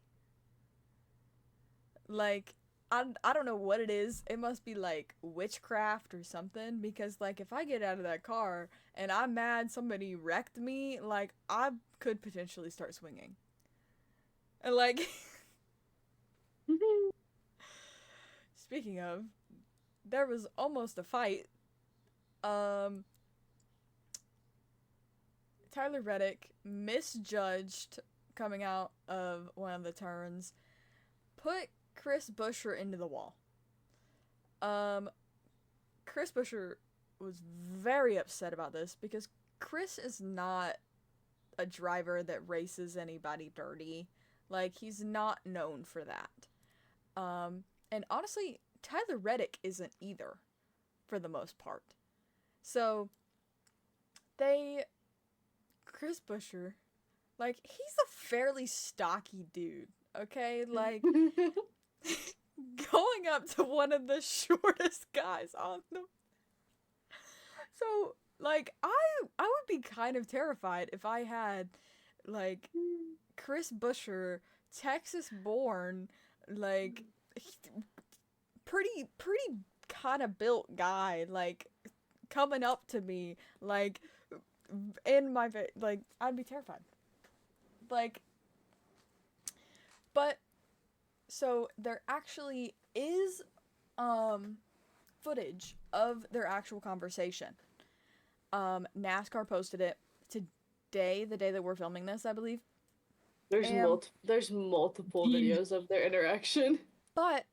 Like I don't know what it is. It must be like witchcraft or something, because like if I get out of that car and I'm mad somebody wrecked me, like I could potentially start swinging. And like speaking of, there was almost a fight. Tyler Reddick misjudged coming out of one of the turns, put Chris Buescher into the wall. Chris Buescher was very upset about this because Chris is not a driver that races anybody dirty. Like, he's not known for that. And honestly, Tyler Reddick isn't either, for the most part. So, Chris Buescher, like, he's a fairly stocky dude, okay? Like, going up to one of the shortest guys on the... So, like, I would be kind of terrified if I had, like, Chris Buescher, Texas-born, like, pretty kind of built guy, like, coming up to me, like, in my face, like, I'd be terrified. Like, but, so, there actually is, footage of their actual conversation. NASCAR posted it today, the day that we're filming this, I believe. There's multiple videos of their interaction. But,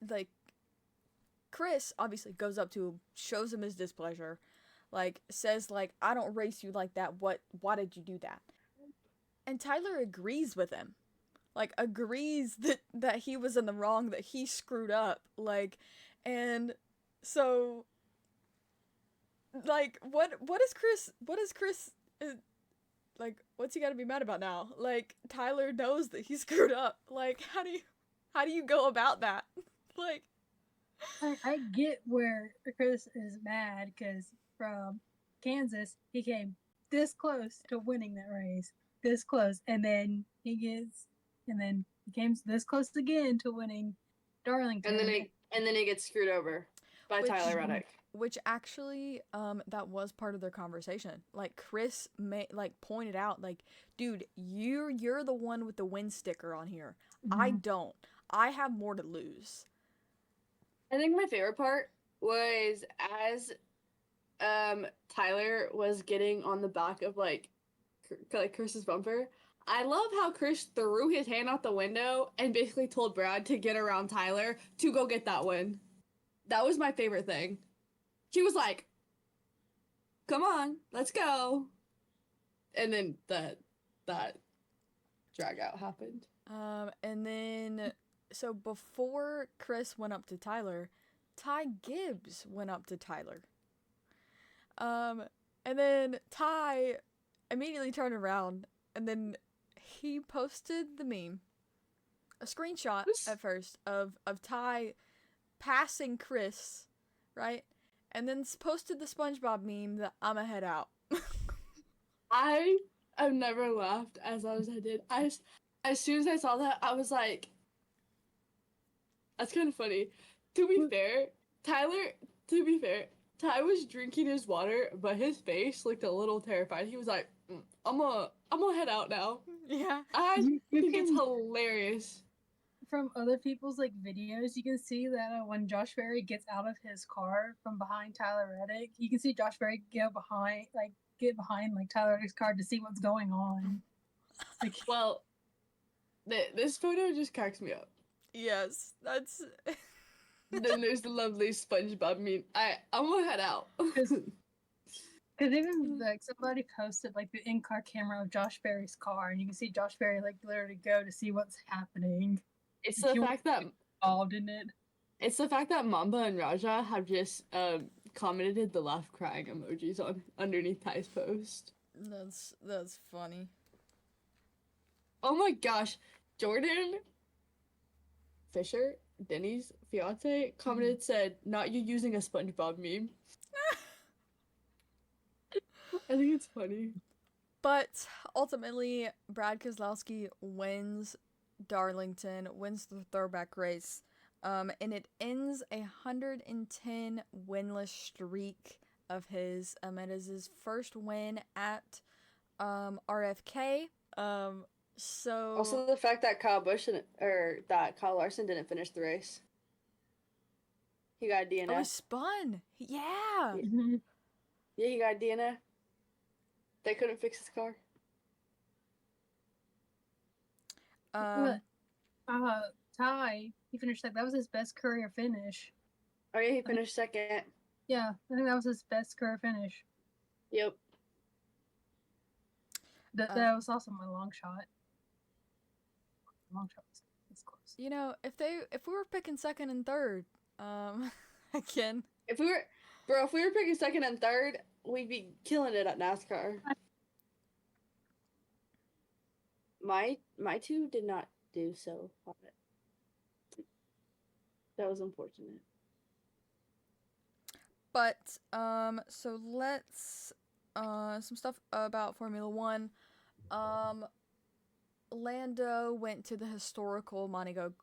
like, Chris obviously goes up to him, shows him his displeasure, like, says, like, I don't race you like that, why did you do that? And Tyler agrees with him. Like, agrees that he was in the wrong, that he screwed up, like, and so, like, what is Chris, like, what's he gotta be mad about now? Like, Tyler knows that he screwed up. Like, how do you go about that? Like, I get where Chris is mad, because from Kansas, he came this close to winning that race. This close. And then he came this close again to winning Darlington. And then he gets screwed over by Tyler Reddick. Which actually, that was part of their conversation. Like, Chris pointed out, like, dude, you're the one with the win sticker on here. Mm-hmm. I don't. I have more to lose. I think my favorite part was as Tyler was getting on the back of like Chris's bumper. I love how Chris threw his hand out the window and basically told Brad to get around Tyler to go get that win. That was my favorite thing. He was like, come on, let's go. And then that drag out happened. And then, so before Chris went up to Tyler, Ty Gibbs went up to Tyler. And then Ty immediately turned around, and then he posted the meme, a screenshot at first of Ty passing Chris, right? And then posted the SpongeBob meme that I'ma head out. I've never laughed as loud as I did. As soon as I saw that, I was like, that's kind of funny. To be fair, Tyler Ty was drinking his water, but his face looked a little terrified. He was like, I'm gonna head out now." Yeah. I You think it's can- hilarious. From other people's like videos, you can see that when Josh Berry gets out of his car from behind Tyler Reddick, you can see Josh Berry get behind like Tyler Reddick's car to see what's going on. Like, Well, this photo just cracks me up. Yes, that's. Then there's the lovely SpongeBob meme. I'm gonna head out. because even like somebody posted like the in-car camera of Josh Berry's car, and you can see Josh Berry like literally go to see what's happening. It's If the you fact that involved in it. It's the fact that Mamba and Raja have just commented the laugh crying emojis on underneath Ty's post. That's funny. Oh my gosh, Jordan Fisher, Denny's fiance, commented said, "Not you using a SpongeBob meme." I think it's funny. But ultimately, Brad Keselowski wins Darlington, wins the throwback race, and it ends a 110 winless streak of his. It is his first win at RFK. So Also, the fact that Kyle Larson didn't finish the race. He got a DNF. oh, he spun. Yeah. Yeah, he got a DNF. They couldn't fix his car. Ty, he finished that was his best career finish. Oh yeah, he finished second. Yeah, I think that was his best career finish. Yep. That was also my long shot. Long shot was close. You know, if we were picking second and third, again. If we were picking second and third, we'd be killing it at NASCAR. My two did not do so on it. That was unfortunate. But so let's some stuff about Formula One. Lando went to the historical Monaco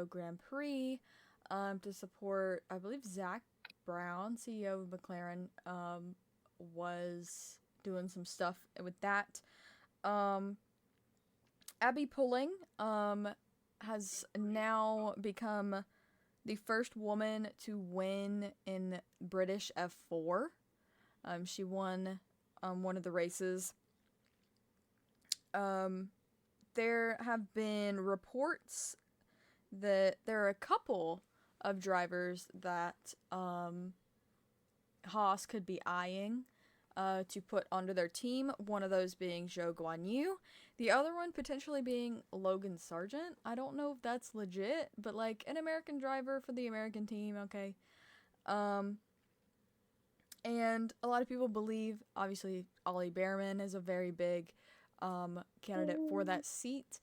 Grand Prix to support, I believe, Zach Brown, CEO of McLaren, was doing some stuff with that. Abby Pulling has now become the first woman to win in British F4. She won one of the races. There have been reports that there are a couple of drivers that Haas could be eyeing to put onto their team. One of those being Zhou Guanyu. The other one potentially being Logan Sargent. I don't know if that's legit, but like an American driver for the American team, okay. And a lot of people believe, obviously, Ollie Behrman is a very big candidate for that seat,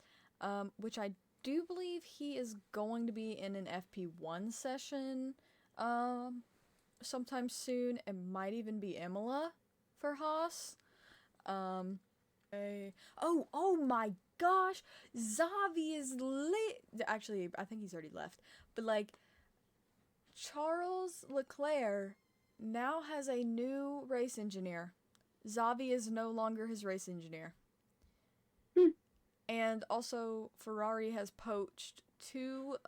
which I do believe he is going to be in an FP1 session sometime soon. It might even be Imola for Haas. Oh my gosh, Xavi is lit. Actually, I think he's already left. But like, Charles Leclerc now has a new race engineer. Xavi is no longer his race engineer. And also, Ferrari has poached two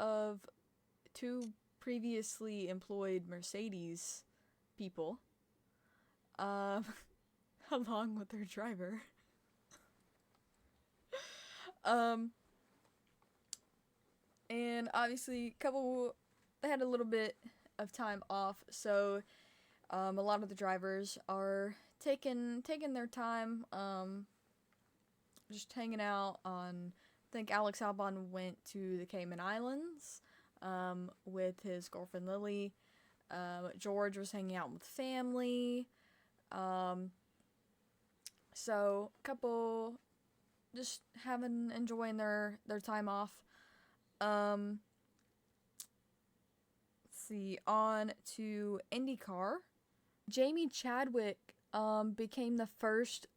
previously employed Mercedes people, along with their driver. And obviously, they had a little bit of time off, so a lot of the drivers are taking their time, just hanging out on. I think Alex Albon went to the Cayman Islands with his girlfriend Lily. George was hanging out with family. So a couple just enjoying their time off. Let's see, on to INDYCAR. Jamie Chadwick became the first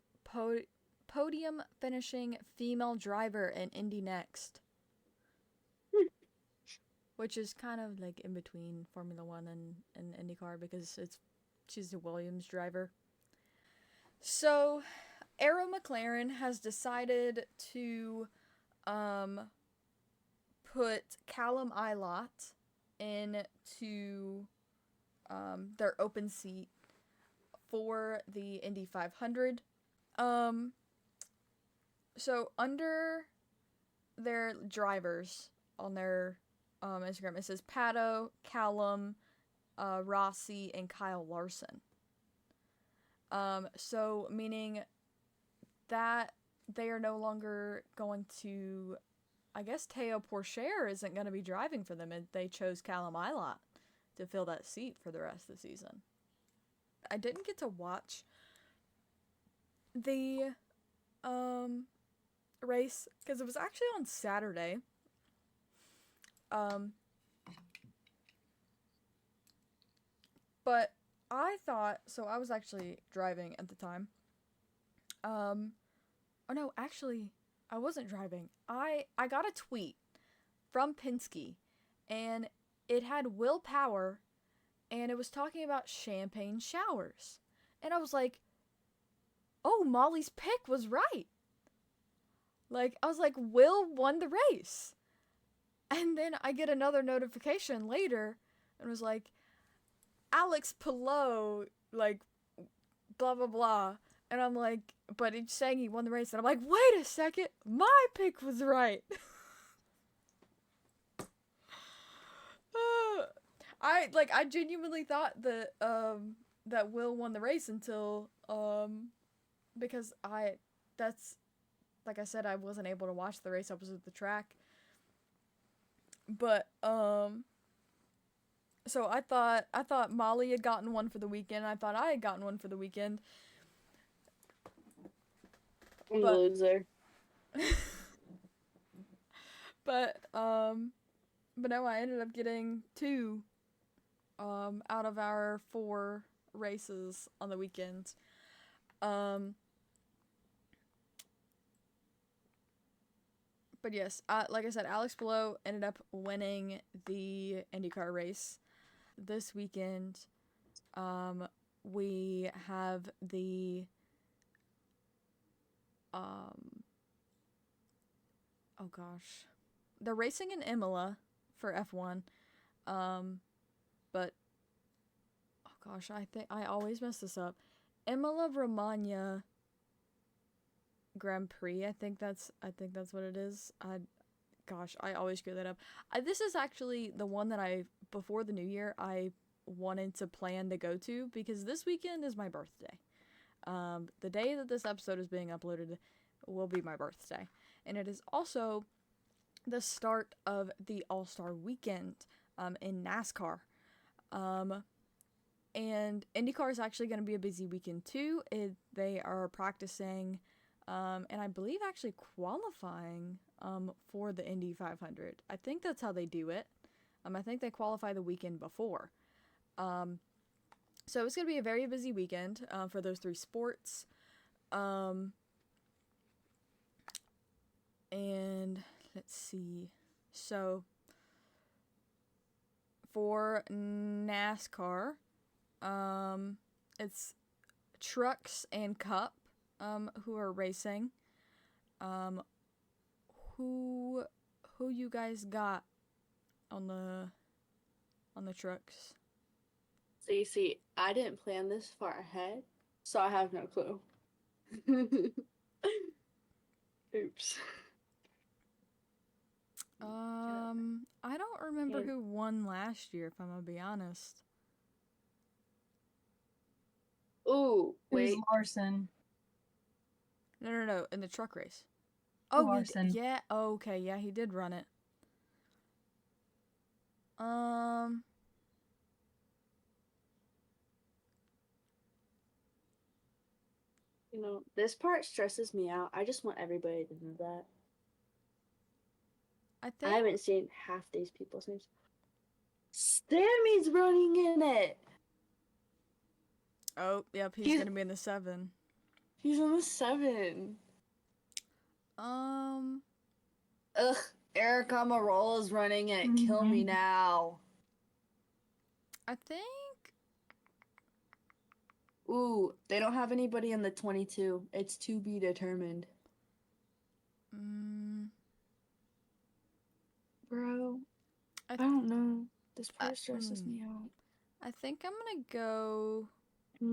podium finishing female driver in Indy Next. Which is kind of like in between Formula One and INDYCAR, because it's She's a Williams driver. So, Arrow McLaren has decided to put Callum Ilott into their open seat for the Indy 500. So under their drivers on their Instagram, it says Pato, Callum, Rossi, and Kyle Larson. So meaning that they are no longer going to, I guess Teo Pourchaire isn't going to be driving for them, and they chose Callum Ilott to fill that seat for the rest of the season. I didn't get to watch the race because it was actually on Saturday. But I thought, so I was actually driving at the time. Oh no, actually, I wasn't driving. I got a tweet from Penske, and it had Will Power, and it was talking about champagne showers. And I was like, oh, Molly's pick was right. Like, I was like, Will won the race. And then I get another notification later, and was like, Alex Pillow, like, blah, blah, blah. And I'm like, but it's saying he won the race. And I'm like, wait a second, my pick was right. I genuinely thought that, that Will won the race until, because like I said, I wasn't able to watch the race. I was at the track. But, so I thought Molly had gotten one for the weekend. I thought I had gotten one for the weekend. I'm the loser. But no, I ended up getting 2 out of our 4 races on the weekend. But yes, like I said, Alex Below ended up winning the IndyCar race. This weekend, we have the they're racing in Imola for F1. But I think I always mess this up. Imola Romagna Grand Prix. I think that's what it is. I always screw that up. This is actually the one that before the new year, I wanted to plan to go to because this weekend is my birthday. The day that this episode is being uploaded will be my birthday. And it is also the start of the All-Star Weekend in NASCAR. And IndyCar is actually going to be a busy weekend too. They are practicing and I believe actually qualifying for the Indy 500. I think that's how they do it. I think they qualify the weekend before. So it's going to be a very busy weekend for those 3 sports. And let's see. So for NASCAR, it's Trucks and Cup who are racing. Who you guys got on the trucks? So you see, I didn't plan this far ahead, so I have no clue. Oops. I don't remember who won last year, if I'm gonna be honest. Ooh, wait. It was Larson. No, in the truck race. Oh, Larson. yeah, okay, yeah, he did run it. You know, this part stresses me out. I just want everybody to know that. I haven't seen half these people's names. Sammy's running in it! Oh, yep, he's gonna be in the 7. He's on the 7. Ugh, Eric Amarola's running it. Kill me now. I think Ooh, they don't have anybody in the 22. It's to be determined. Bro, I don't know. This part stresses me out. I think I'm gonna go. I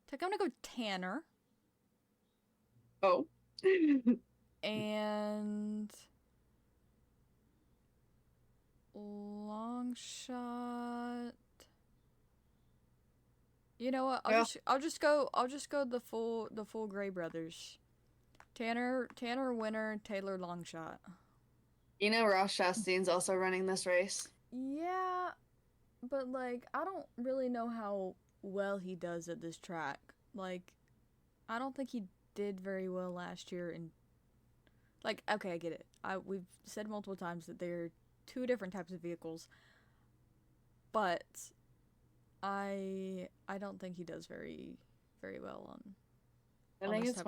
think I'm gonna go Tanner. Oh. And long shot. You know what? I'll just go the full Gray brothers. Tanner winner, Taylor long shot. You know Ross Chastain's also running this race. Yeah, but like I don't really know how well he does at this track. Like I don't think he did very well last year and like okay, I get it. We've said multiple times that they're two different types of vehicles. But I don't think he does very well on I think it's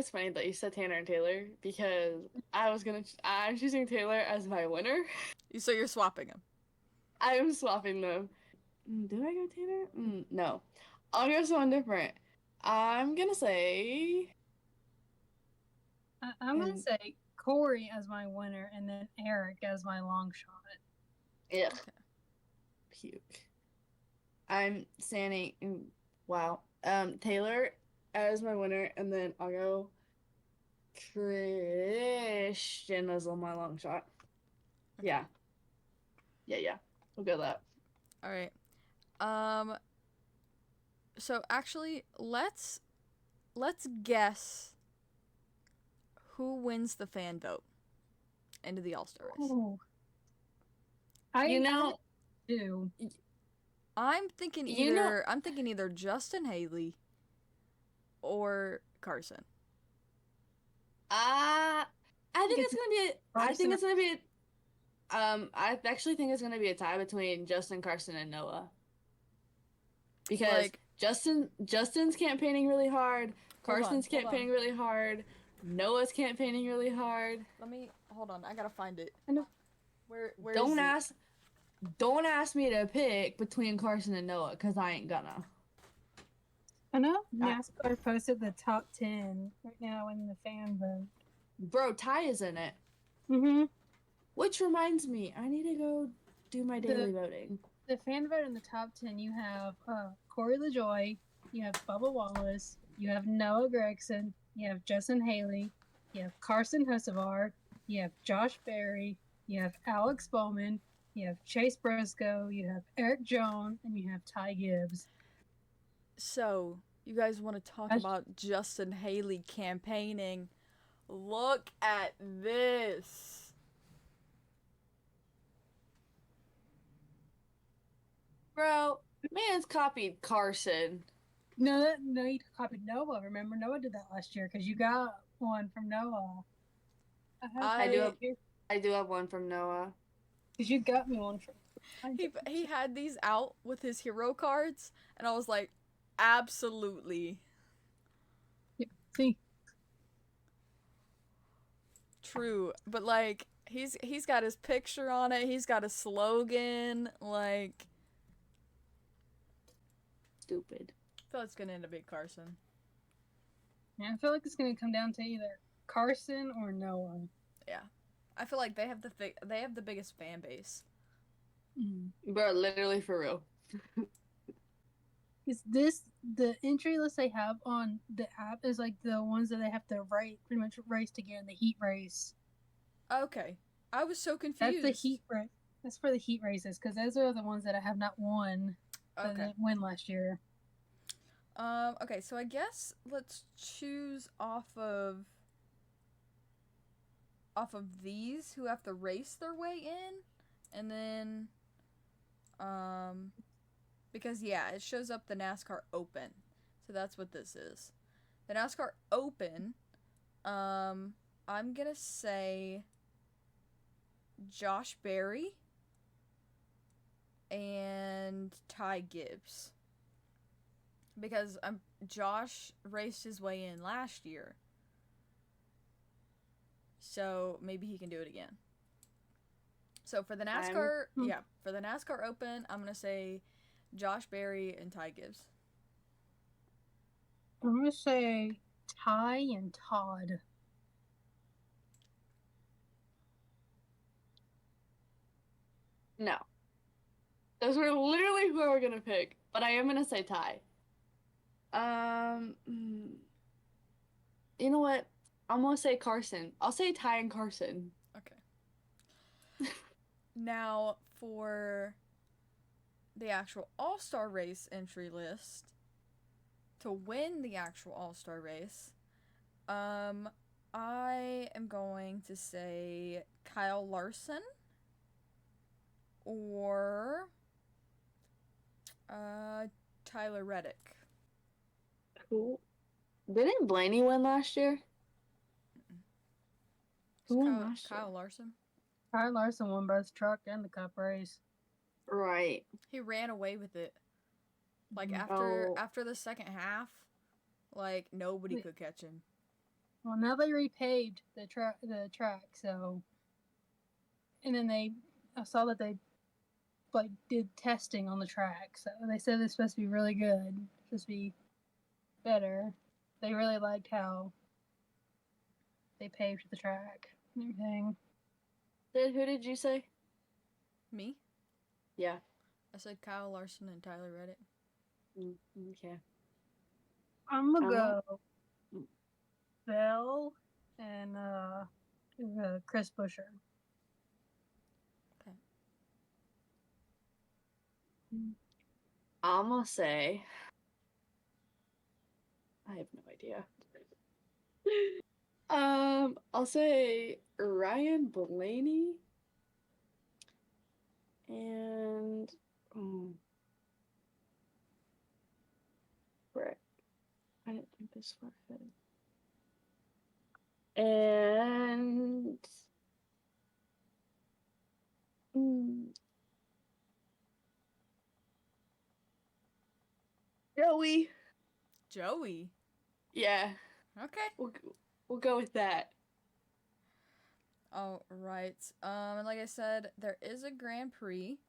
funny that you said Tanner and Taylor because I'm choosing Taylor as my winner. So you're swapping them. I am swapping them. Do I go Taylor? No. I'll go someone different. I'm gonna say I'm gonna say Corey as my winner and then Eric as my long shot. yeah. Okay. Puke. I'm saying wow. Taylor as my winner, and then I'll go Christian as my long shot. Okay. Yeah. We'll go that. All right. So actually, let's guess who wins the fan vote into the All-Star race. Oh. Do. I'm thinking either Justin Haley or Carson. I think it's gonna be. I actually think it's gonna be a tie between Justin, Carson, and Noah. Because like, Justin's campaigning really hard. Carson's campaigning really hard. Noah's campaigning really hard. Hold on. I gotta find it. I know. Where Don't ask me to pick between Carson and Noah, because I ain't gonna. I know NASCAR posted the top 10 right now in the fan vote. Bro, Ty is in it. Mm-hmm. Which reminds me, I need to go do my daily voting. The fan vote in the top 10, you have Corey LaJoy, you have Bubba Wallace, you have Noah Gregson, you have Justin Haley, you have Carson Hocevar, you have Josh Berry, you have Alex Bowman, you have Chase Briscoe, you have Eric Jones, and you have Ty Gibbs. So, you guys want to talk about Justin Haley campaigning? Look at this. Bro, man's copied Carson. No, you copied Noah. Remember, Noah did that last year because you got one from Noah. I do have one from Noah. Because you got me one from. He had these out with his hero cards, and I was like, absolutely. Yeah, see. True, but like he's got his picture on it. He's got a slogan. Like, stupid. I feel it's gonna end up being Carson. Yeah, I feel like it's gonna come down to either Carson or Noah. Yeah, I feel like they have the biggest fan base. Bro, literally for real. Is this the entry list they have on the app? Is like the ones that they have to pretty much race to get in the heat race. Okay, I was so confused. That's the heat race. That's for the heat races because those are the ones that I have not won. Okay. That didn't win last year. Okay, so I guess let's choose off of these who have to race their way in, and then because yeah, it shows up the NASCAR Open, so that's what this is. The NASCAR Open. I'm gonna say Josh Berry and Ty Gibbs. Because Josh raced his way in last year. So maybe he can do it again. So for the NASCAR, for the NASCAR Open, I'm gonna say Josh Berry and Ty Gibbs. I'm gonna say Ty and Todd. No. Those were literally who I were gonna pick, but I am gonna say Ty. You know what? I'm gonna say Carson. I'll say Ty and Carson. Okay. Now for the actual All-Star race entry list, to win the actual All-Star race, I am going to say Kyle Larson or Tyler Reddick. Who? Didn't Blaney win last year? Who won last year? Kyle Larson. Kyle Larson won both truck and the cup race. Right. He ran away with it. Like Oh. after the second half, like nobody could catch him. Well, now they repaved the track, so, and then I saw that they like did testing on the track, so they said it's supposed to be really good, supposed to be better. They really liked how they paved the track and everything. Who did you say? Me? Yeah. I said Kyle Larson and Tyler Reddick. Okay. I'm gonna go Bell and Chris Buescher. Okay. I'm gonna say. I have no idea. I'll say Ryan Blaney and Brett. I didn't think this far ahead. And Joey. Yeah. Okay. We'll go with that. All right. And like I said, there is a Grand Prix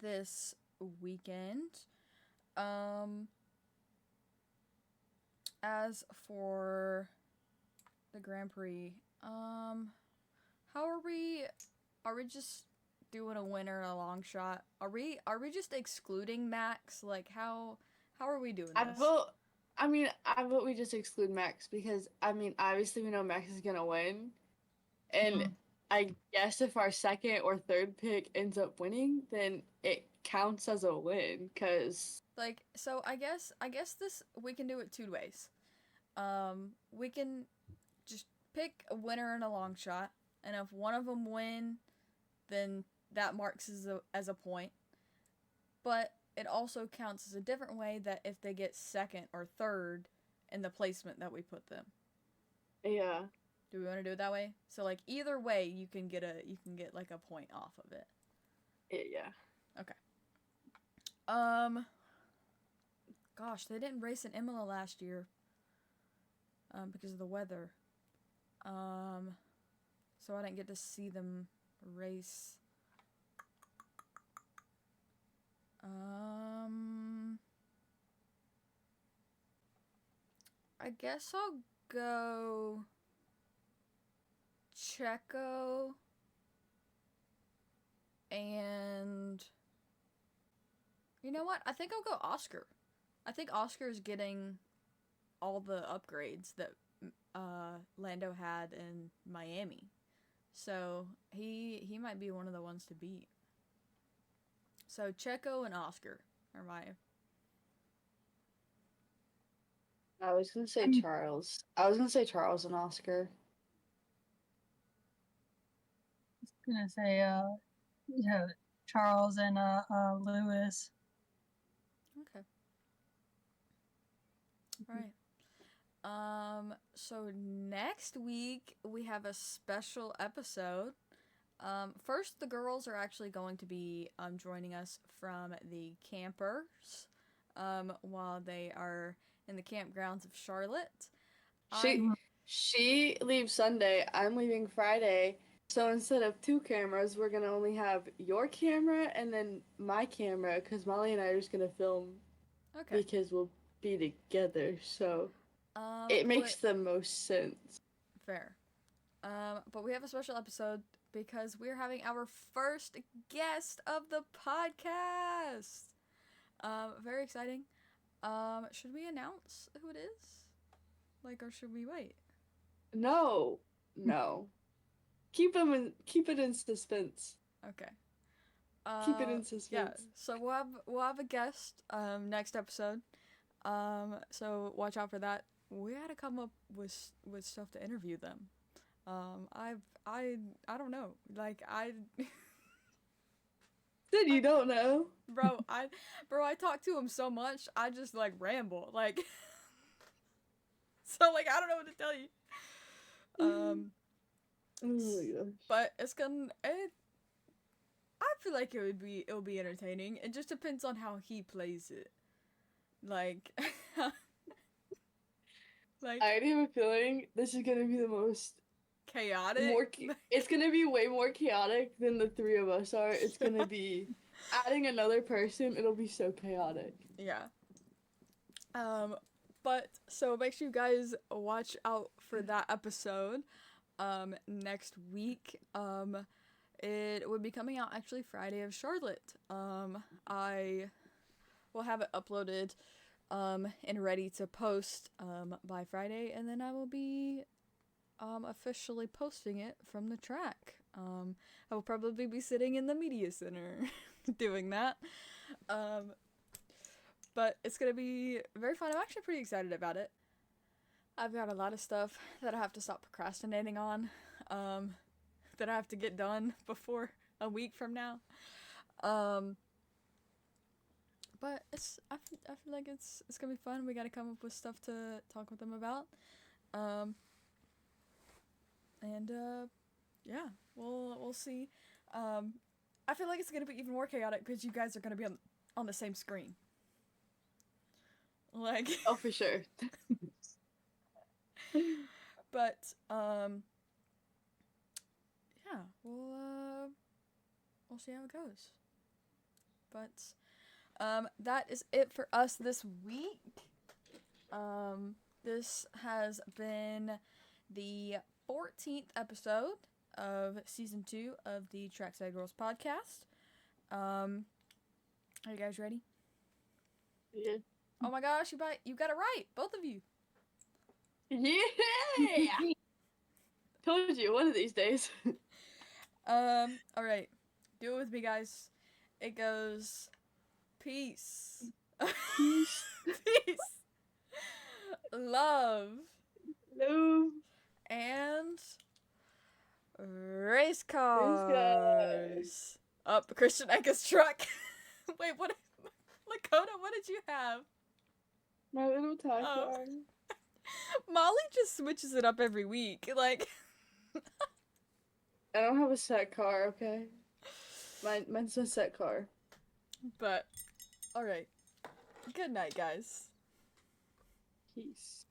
this weekend. As for the Grand Prix, how are we just doing a winner and a long shot? Are we just excluding Max? Like how are we doing this? I vote we just exclude Max because obviously we know Max is gonna win. And I guess if our second or third pick ends up winning, then it counts as a win, cause so I guess this we can do it two ways. We can just pick a winner and a long shot, and if one of them win, then that marks as a point. But it also counts as a different way that if they get second or third in the placement that we put them. Yeah. Do we want to do it that way? So like either way, you can get like a point off of it. Yeah. Okay. Gosh, they didn't race in Imola last year. Because of the weather. So I didn't get to see them race. I guess I'll go Checo and you know what? I think I'll go Oscar. I think Oscar's getting all the upgrades that Lando had in Miami. So he might be one of the ones to beat. So Checo and Oscar are my. I was gonna say Charles. I was gonna say Charles and Oscar. I was gonna say Charles and Lewis. Okay. All right. So next week we have a special episode. First, the girls are actually going to be joining us from the campers while they are in the campgrounds of Charlotte. She leaves Sunday. I'm leaving Friday. So instead of 2 cameras, we're gonna only have your camera and then my camera, because Molly and I are just gonna film Okay. because we'll be together. So it makes the most sense. Fair. But we have a special episode because we're having our first guest of the podcast. Very exciting. Should we announce who it is? Like, or should we wait? No. Keep it in suspense. Okay. Keep it in Yeah. suspense. So we'll have a guest next episode. So watch out for that. We had to come up with stuff to interview them. I don't know. Like Then you don't know. I talk to him so much. I just like ramble. Like so like I don't know what to tell you. Oh my gosh. But I feel like it'll be entertaining. It just depends on how he plays it. Like like I already have a feeling this is gonna be the most chaotic. it's gonna be way more chaotic than the 3 of us are. It's gonna be adding another person. It'll be so chaotic. Yeah. But so make sure you guys watch out for that episode. Next week. It would be coming out actually Friday of Charlotte. I will have it uploaded and ready to post by Friday, and then I will be officially posting it from the track. I will probably be sitting in the media center doing that. But it's gonna be very fun. I'm actually pretty excited about it. I've got a lot of stuff that I have to stop procrastinating on, that I have to get done before a week from now. But I feel like it's gonna be fun. We gotta come up with stuff to talk with them about. Yeah, we'll see. I feel like it's gonna be even more chaotic because you guys are gonna be on the same screen. Like Oh, for sure. But yeah, we'll see how it goes. But that is it for us this week. This has been the 14th episode of season 2 of the Trackside Girls podcast. Are you guys ready? Yeah. Oh my gosh, you got it right, both of you. Yeah. Told you one of these days. All right, do it with me, guys. It goes peace, Peace. peace, love, Hello. and race cars. Up Christian Egg's truck. Wait, what? Lakota, what did you have? My little tie Oh. car. Molly just switches it up every week. Like, I don't have a set car, okay? Mine's a set car. but, alright. Good night, guys. Peace.